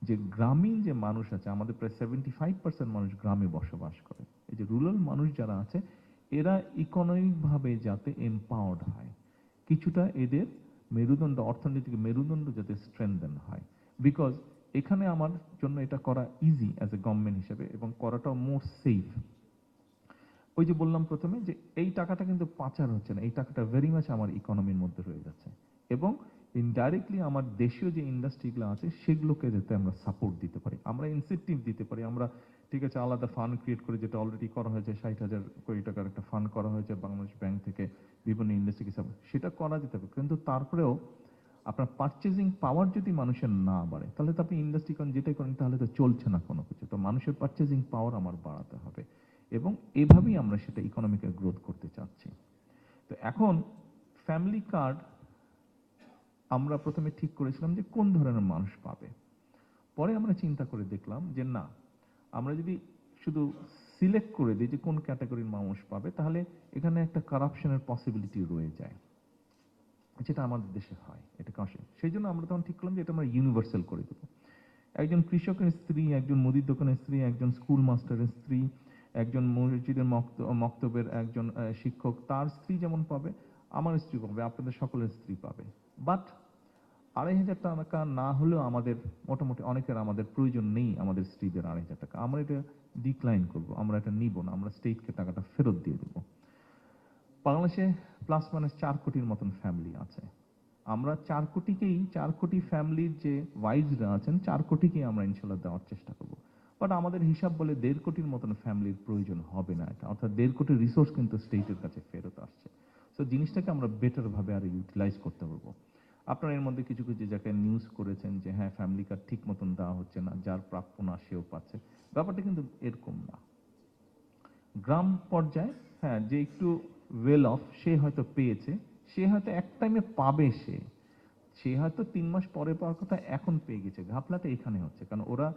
যে গ্রামীণ যে মানুষ আছে, আমাদের প্রায় 75% মানুষ গ্রামে বসবাস করে। এই যে রুরাল মানুষ যারা আছে, এরা ইকোনমিকভাবে যাতে এম্পাওয়ার্ড হয়, কিছুটা এদের মেরুদণ্ড, অর্থনৈতিক মেরুদণ্ড যাতে স্ট্রেনদেন হয়। বিকজ এখানে আমার জন্য এটা করা ইজি অ্যাজ এ গভর্নমেন্ট হিসেবে, এবং করাটাও মোর সেফ। ওই যে বললাম প্রথমে যে এই টাকাটা কিন্তু পাচার হচ্ছে না, এই টাকাটা ভেরি মাচ আমার ইকোনমির মধ্যে রয়ে যাচ্ছে এবং ইনডাইরেক্টলি আমার দেশীয় যে ইন্ডাস্ট্রিগুলো আছে সেগুলোকে যাতে আমরা সাপোর্ট দিতে পারি, আমরা ইনসেন্টিভ দিতে পারি। আমরা ঠিক আছে আলাদা ফান্ড ক্রিয়েট করে, যেটা অলরেডি করা হয়েছে, 60,000 কোটি টাকার একটা ফান্ড করা হয়েছে বাংলাদেশ ব্যাংক থেকে বিভিন্ন ইন্ডাস্ট্রিকে সাপোর্ট, সেটা করা যেতে পারে। কিন্তু তারপরেও আপনার পারচেজিং পাওয়ার যদি মানুষের না বাড়ে, তাহলে তো আপনি ইন্ডাস্ট্রি করেন যেটাই করেন তাহলে তো চলছে না কোনো কিছু। তো মানুষের পারচেজিং পাওয়ার আমার বাড়াতে হবে এবং এভাবেই আমরা সেটা ইকোনমিক্যাল গ্রোথ করতে চাচ্ছি। তো এখন ফ্যামিলি কার্ড আমরা প্রথমে ঠিক করেছিলাম যে কোন ধরনের মানুষ পাবে, পরে আমরা চিন্তা করে দেখলাম যে না, আমরা যদি শুধু সিলেক্ট করে দিই যে কোন ক্যাটাগরির মানুষ পাবে, তাহলে এখানে একটা কারাপশনের পসিবিলিটি রয়ে যায়, যেটা আমাদের দেশে হয়, এটা সেই জন্য আমরা তখন ঠিক করলাম যে এটা আমরা ইউনিভার্সাল করে দেবো। একজন কৃষকের স্ত্রী, একজন মুদির দোকানের স্ত্রী, একজন স্কুল মাস্টারের স্ত্রী, একজন মসজিদের মক্তবের একজন শিক্ষক, তার স্ত্রী যেমন পাবে, আমার স্ত্রী পাবে, আপনাদের সকলের স্ত্রী পাবে। বাট 2,500 টাকা না হলেও আমাদের মোটামুটি অনেকের আমাদের প্রয়োজন নেই আমাদের স্ত্রীদের 2,500 টাকা, আমরা এটা ডিক্লাইন করব, আমরা এটা নিব না, আমরা স্টেটকে টাকাটা ফেরত দিয়ে দেবো। বাংলাদেশে প্লাস মাইনাস 4 কোটির মতন ফ্যামিলি আছে, আমরা 4 কোটি ফ্যামিলির যে ওয়াইফরা আছেন 4 কোটিকেই আমরা ইনশাল্লাহ দেওয়ার চেষ্টা করব। বাট আমাদের হিসাব বলে 1.5 কোটির মতন ফ্যামিলির প্রয়োজন হবে না এটা, অর্থাৎ 1.5 কোটির রিসোর্স কিন্তু স্টেটের কাছে ফেরত আসছে। সো জিনিসটাকে আমরা বেটার ভাবে আরো ইউটিলাইজ করতে পারবো। আপনারা এর মধ্যে কিছু কিছু জায়গায় নিউজ করেছেন যে হ্যাঁ ফ্যামিলি কার্ড ঠিক মতন দেওয়া হচ্ছে না, যার প্রাপ্য না সেও পাচ্ছে, ব্যাপারটা কিন্তু এরকম না। গ্রাম পর্যায়ে হ্যাঁ যে একটু ওয়েল অফ সে হয়তো পেয়েছে, সে হয়তো এক টাইমে পাবে, সে হয়তো 3 মাস পরে পাওয়ার কথা এখন পেয়ে গেছে। ঘাপলাটা এখানে হচ্ছে কারণ ওরা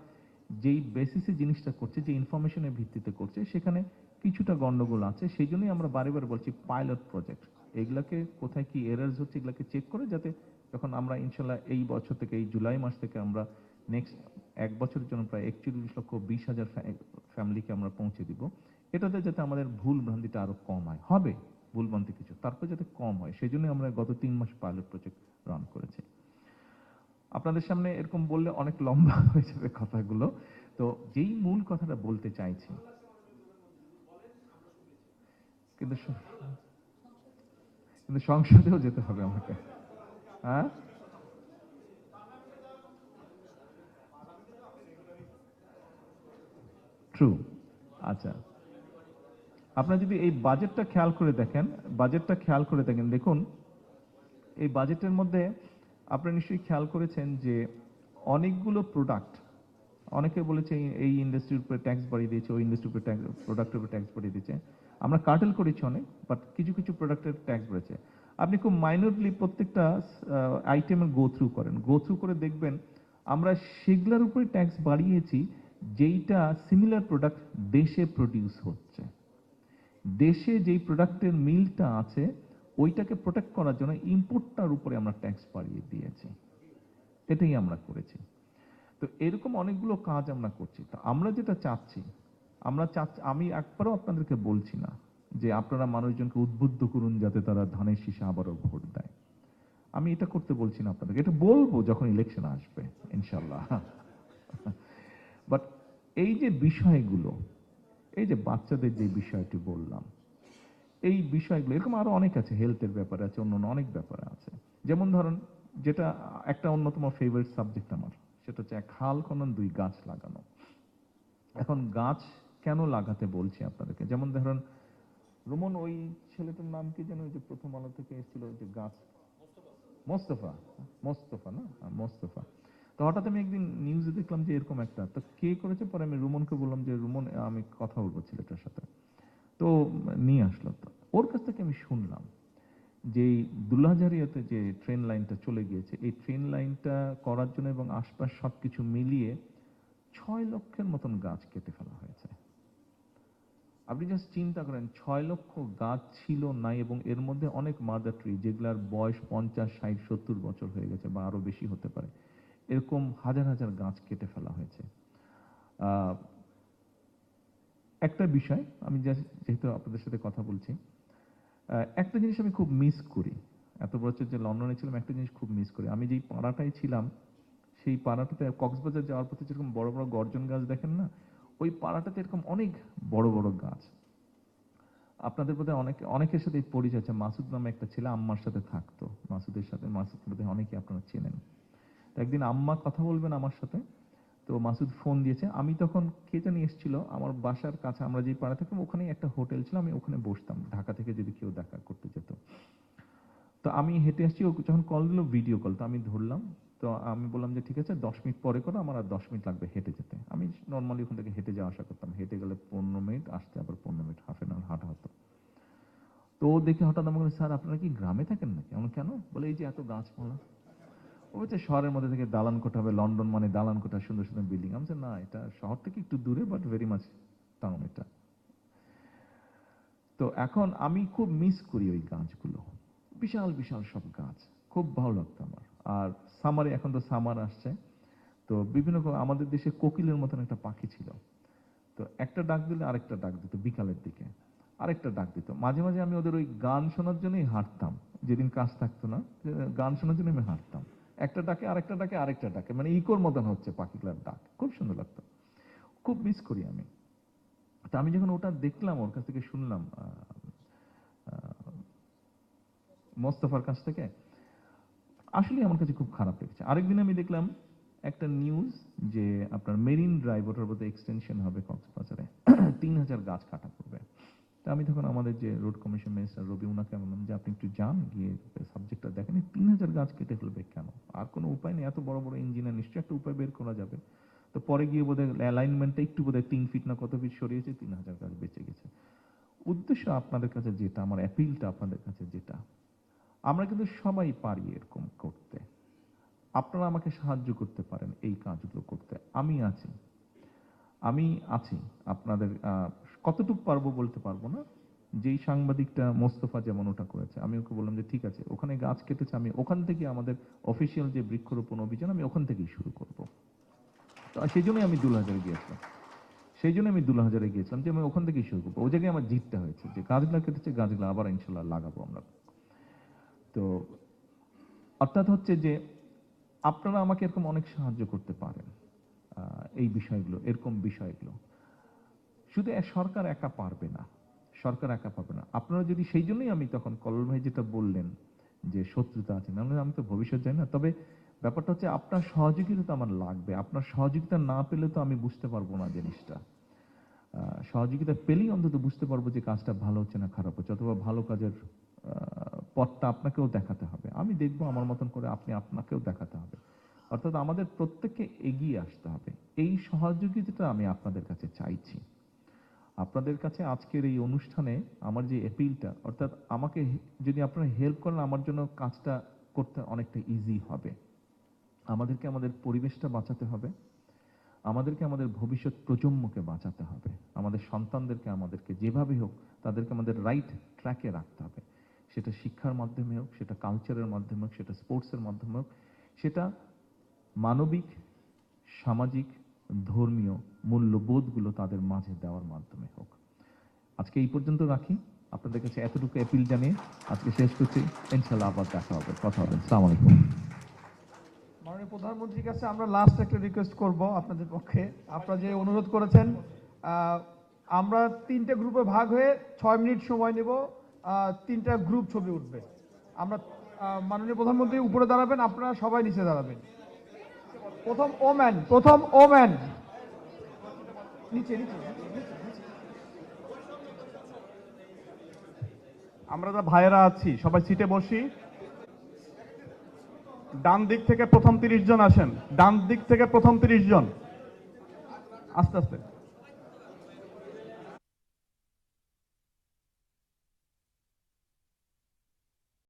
যেই বেসিসে জিনিসটা করছে, যে ইনফরমেশনের ভিত্তিতে করছে, সেখানে কিছুটা গন্ডগোল আছে। সেই জন্যই আমরা বারে বারে বলছি পাইলট প্রজেক্ট, এগুলাকে কোথায় কি এরার্স হচ্ছে এগুলাকে চেক করে, যাতে যখন আমরা ইনশাল্লাহ এই বছর থেকে, এই জুলাই মাস থেকে আমরা নেক্সট 1 বছরের জন্য প্রায় 41,20,000 ফ্যামিলিকে আমরা পৌঁছে দিব, এটাতে যাতে আমাদের ভুল ভ্রান্তিটা আরো কম হবে, ভুল ভ্রান্তি কিছু তারপর যাতে কম হয়, সেই জন্য আমরা গত 3 মাস পাইলট প্রজেক্ট রান করেছি। আপনাদের সামনে এরকম বললে অনেক লম্বা হয়ে যাবে কথাগুলো, তো যেই মূল কথাটা বলতে চাইছি, কিন্তু সংসদেও যেতে হবে আমাকে। হ্যাঁ ট্রু। আচ্ছা, আপনারা যদি এই বাজেটটা খেয়াল করে দেখেন, দেখুন এই বাজেটের মধ্যে আপনারা নিশ্চয়ই খেয়াল করেছেন যে অনেকগুলো প্রোডাক্ট, অনেকে বলেছে এই ইন্ডাস্ট্রির উপরে ট্যাক্স বাড়িয়ে দিয়েছে, ওই ইন্ডাস্ট্রির উপরে প্রোডাক্টের উপরে ট্যাক্স বাড়িয়ে দিয়েছে। আমরা কার্টেল করেছি অনেক, বাট কিছু কিছু প্রোডাক্টের ট্যাক্স বেড়েছে। আপনি খুব মাইনরলি প্রত্যেকটা আইটেমের গো থ্রু করে দেখবেন আমরা সেগুলোর উপরে ট্যাক্স বাড়িয়েছি যেইটা সিমিলার প্রোডাক্ট দেশে প্রডিউস হচ্ছে, দেশে যেই প্রোডাক্টের মিলটা আছে ওইটাকে প্রোটেক্ট করার জন্য ইম্পোর্টটার উপরে আমরা ট্যাক্স বাড়িয়ে দিয়েছি, এটাই আমরা করেছি। তো এরকম অনেকগুলো কাজ আমরা করছি। তো আমরা যেটা চাচ্ছি, আমি একবারও আপনাদেরকে বলছি না যে আপনারা মানুষজনকে উদ্বুদ্ধ করুন যাতে তারা ধানের শীষে আবারও ভোট দেয়, আমি এটা করতে বলছি না আপনাদেরকে, এটা বলবো যখন ইলেকশন আসবে ইনশাল্লাহ। বাট এই যে বিষয়গুলো, এই যে বাচ্চাদের যে বিষয়টি বললাম, এই বিষয়গুলো এরকম আরো অনেক আছে, হেলথের ব্যাপারে আছে, অন্য অনেক ব্যাপারে আছে। যেমন ধরুন যেটা একটা অন্যতম ফেভারিট সাবজেক্ট আমার, সেটা হচ্ছে 1 খাল খনন 2 গাছ লাগানো। এখন গাছ কেন লাগাতে বলছি আপনাদেরকে, যেমন ধরুন রোমন, ওই ছেলেটার নাম কি যেন, ওই যে প্রথম আলো থেকে এসেছিল, ওই যে গাছ, মোস্তফা না, মোস্তফা। তো হঠাৎ আমি একদিন নিউজে দেখলাম যে এরকম একটা, তো কে করেছে, পরে আমি রুমনকে বললাম যে রুমন আমি কথা বলবো ছেলেটার সাথে, তো নিয়ে আসলো। তো ওর কাছ থেকে আমি শুনলাম যে দুল্লাহাজারিয়াতে যে ট্রেন লাইনটা চলে গিয়েছে, এই ট্রেন লাইনটা করার জন্য এবং আশপাশ সবকিছু মিলিয়ে 6 লক্ষের মতন গাছ কেটে ফেলা হয়েছে। আপনি জাস্ট চিন্তা করেন, 6 লক্ষ গাছ ছিল নাই, এবং এর মধ্যে অনেক মাদার ট্রি যেগুলার বয়স 50, 60, 70 বছর হয়ে গেছে বা আরো বেশি হতে পারে, এরকম হাজার হাজার গাছ কেটে ফেলা হয়েছে। একটা বিষয় আমি যেহেতু আপনাদের সাথে কথা বলছি, একটা জিনিস আমি খুব মিস করি, এত বছর যে লন্ডনে ছিলাম, একটা জিনিস খুব মিস করি। আমি যেই পাড়াটায় ছিলাম, সেই পাড়াটাতে কক্সবাজার যাওয়ার পথে যেরকম বড় বড় গর্জন গাছ দেখেন না, ওই পাড়াটাতে এরকম অনেক বড় বড় গাছ। আপনাদের বোধহয় অনেকের সাথে পরিচয় আছে। মাসুদ নামে একটা ছেলে আম্মার সাথে থাকতো। মাসুদ বোধহয় অনেকে আপনারা চেনেন। তো একদিন আম্মা কথা বলবেন আমার সাথে, তো মাসুদ ফোন দিয়েছে। আমি তখন কে জানি এসেছিল আমার বাসার কাছে, আমরা যেই পাড়া থাকতাম ওখানেই একটা হোটেল ছিল, আমি ওখানে বসতাম ঢাকা থেকে যদি কেউ দেখা করতে যেত। তো আমি হেঁটে আসছি, ও যখন কল দিল ভিডিও কল, তো আমি ধরলাম। তো আমি বললাম যে ঠিক আছে 10 মিনিট পরে করো, আমার আর 10 মিনিট লাগবে হেঁটে যেতে। আমি নর্মালি ওখান থেকে হেঁটে যাওয়া আসা করতাম, হেঁটে গেলে 15 মিনিট, আসতে আবার 15 মিনিট, হাফ এন আওয়ার হাঁটা হতো। তো ও দেখে হঠাৎ আমাকে, স্যার আপনারা কি গ্রামে থাকেন নাকি? আমি কেন? বলে এই যে এত গাছপালা। ও বলছে শহরের মধ্যে থেকে দালান কোঠা হবে, লন্ডন মানে দালান কোঠা, সুন্দর সুন্দর বিল্ডিং। আমি বলছি না, এটা শহর থেকে একটু দূরে, বাট ভেরি মাচ টাউন এটা। তো এখন আমি খুব মিস করি ওই গাছগুলো, বিশাল বিশাল সব গাছ, খুব ভালো লাগতো আমার। আর সামারে, এখন তো সামার আসছে, তো বিভিন্ন আমাদের দেশে কোকিলের মতন একটা পাখি ছিল। তো একটা ডাক দিলে আরেকটা ডাক দিত, বিকালের দিকে আরেকটা ডাক দিত। মাঝে মাঝে আমি ওদের ওই গান শোনার জন্যই হাঁটতাম, যেদিন কাজ থাকতো না, গান শোনার জন্য আমি হাঁটতাম। একটা ডাকে আরেকটা ডাকে আরেকটা ডাকে, মানে ইকোর মতন হচ্ছে পাখিগুলার ডাক, খুব সুন্দর লাগতো, খুব মিস করি আমি। তা আমি যখন ওটা দেখলাম, ওর কাছ থেকে শুনলাম, মোস্তফার কাছ থেকে, আসলে আমার কাছে খুব খারাপ লেগেছে। আরেকদিন আমি দেখলাম একটা নিউজ যে আপনার মেরিন ড্রাইভ, ওটার মধ্যে এক্সটেনশন হবে কক্সবাজারে, 3000 গাছ কাটা পড়বে। তা আমি তখন আমাদের যে রোড কমিশন মিনিস্টার রবি, উনাকে বললাম যে আপনি একটু যান, গিয়ে সাবজেক্টটা দেখেন, 3000 গাছ কেটে ফেলবে কেন? আর কোনো উপায় নেই, এত বড় বড় ইঞ্জিনিয়ার, নিশ্চয়ই একটা উপায় বের করা যাবে। তো পরে গিয়ে বোধহয় অ্যালাইনমেন্টটা একটু বোধহয় 3 ফিট না কত ফিট সরিয়েছে, 3000 গাছ বেঁচে গেছে। উদ্দেশ্য আপনাদের কাছে যেটা, আমার অ্যাপিলটা আপনাদের কাছে যেটা, আমরা কিন্তু সবাই পারি এরকম করতে। আপনারা আমাকে সাহায্য করতে পারেন এই কাজগুলো করতে, আমি আছি আপনাদের। কতটুকু পারবো বলতে পারবো না। যেই সাংবাদিকটা মোস্তফা যেমন ওটা করেছে, আমি ওকে বললাম যে ঠিক আছে, ওখানে গাছ কেটেছে, আমি ওখান থেকে আমাদের অফিসিয়াল যে বৃক্ষরোপণ অভিযান, আমি ওখান থেকেই শুরু করব। তো সেই জন্যই আমি দুলহাজারে গিয়েছিলাম, যে আমি ওখান থেকেই শুরু করবো। ওই জায়গায় আমার জিতটা হয়েছে, যে গাছগুলা কেটেছে, গাছগুলো আবার ইনশাল্লাহ লাগাবো আমরা। তো অর্থাৎ হচ্ছে যে আপনারা আমাকে এরকম অনেক সাহায্য করতে পারেন এই বিষয়গুলো, এরকম বিষয়গুলো। শুধু সরকার একা পারবে না, আপনারা যদি, সেই জন্যই আমি তখন কলল ভাই যেটা বললেন যে শত্রুতা আছে, নাহলে আমি তো ভবিষ্যৎ জানি না। তবে ব্যাপারটা হচ্ছে আপনার সহযোগিতা তো আমার লাগবে। আপনার সহযোগিতা না পেলে তো আমি বুঝতে পারবো না জিনিসটা। সহযোগিতা পেলেই অন্তত বুঝতে পারবো যে কাজটা ভালো হচ্ছে না খারাপ হচ্ছে, অথবা ভালো কাজের পথটা আপনাকেও দেখাতে হবে, আমি দেখবো আমার মতন করে, আপনাকেও দেখাতে হবে। অর্থাৎ আমাদের প্রত্যেককে এগিয়ে আসতে হবে। এই সহযোগিতাটা আমি আপনাদের কাছে চাইছি। আপনাদের কাছে আজকের এই অনুষ্ঠানে আমার যে অ্যাপিলটা, অর্থাৎ আমাকে যদি আপনারা হেল্প করেন, আমার জন্য কাজটা করতে অনেকটা ইজি হবে। আমাদেরকে আমাদের পরিবেশটা বাঁচাতে হবে, আমাদেরকে আমাদের ভবিষ্যৎ প্রজন্মকে বাঁচাতে হবে, আমাদের সন্তানদেরকে, আমাদেরকে যেভাবে হোক তাদেরকে আমাদের রাইট ট্র্যাকে রাখতে হবে। সেটা শিক্ষার মাধ্যমে হোক, সেটা কালচারের মাধ্যমে হোক, সেটা স্পোর্টসের মাধ্যমে হোক, সেটা মানবিক, সামাজিক, ধর্মীয় মূল্যবোধগুলো তাদের মাঝে দেওয়ার মাধ্যমে হোক। আজকে এই পর্যন্ত রাখি, আপনাদের কাছে এতটুকু অ্যাপিল জানিয়ে আজকে শেষ করছি। ইনশাআল্লাহ আবার দেখা হবে, কথা হবে। আসসালামু আলাইকুম। মাননীয় প্রধানমন্ত্রীর কাছে আমরা লাস্ট একটা রিকোয়েস্ট করব আপনাদের পক্ষে। আপনারা যে অনুরোধ করেছেন, আমরা 3টে গ্রুপে ভাগ হয়ে 6 মিনিট সময় নেব, 3টা গ্রুপ ছবি উঠবে। আমরা মাননীয় প্রধানমন্ত্রী উপরে দাঁড়াবেন, আপনারা সবাই নিচে দাঁড়াবেন। প্রথম ওম্যান নিচে। আমরা যা ভাইয়েরা আছি সবাই সিটে বসি। ডান দিক থেকে প্রথম 30 জন আসেন, ডান দিক থেকে প্রথম 30 জন, আস্তে আস্তে।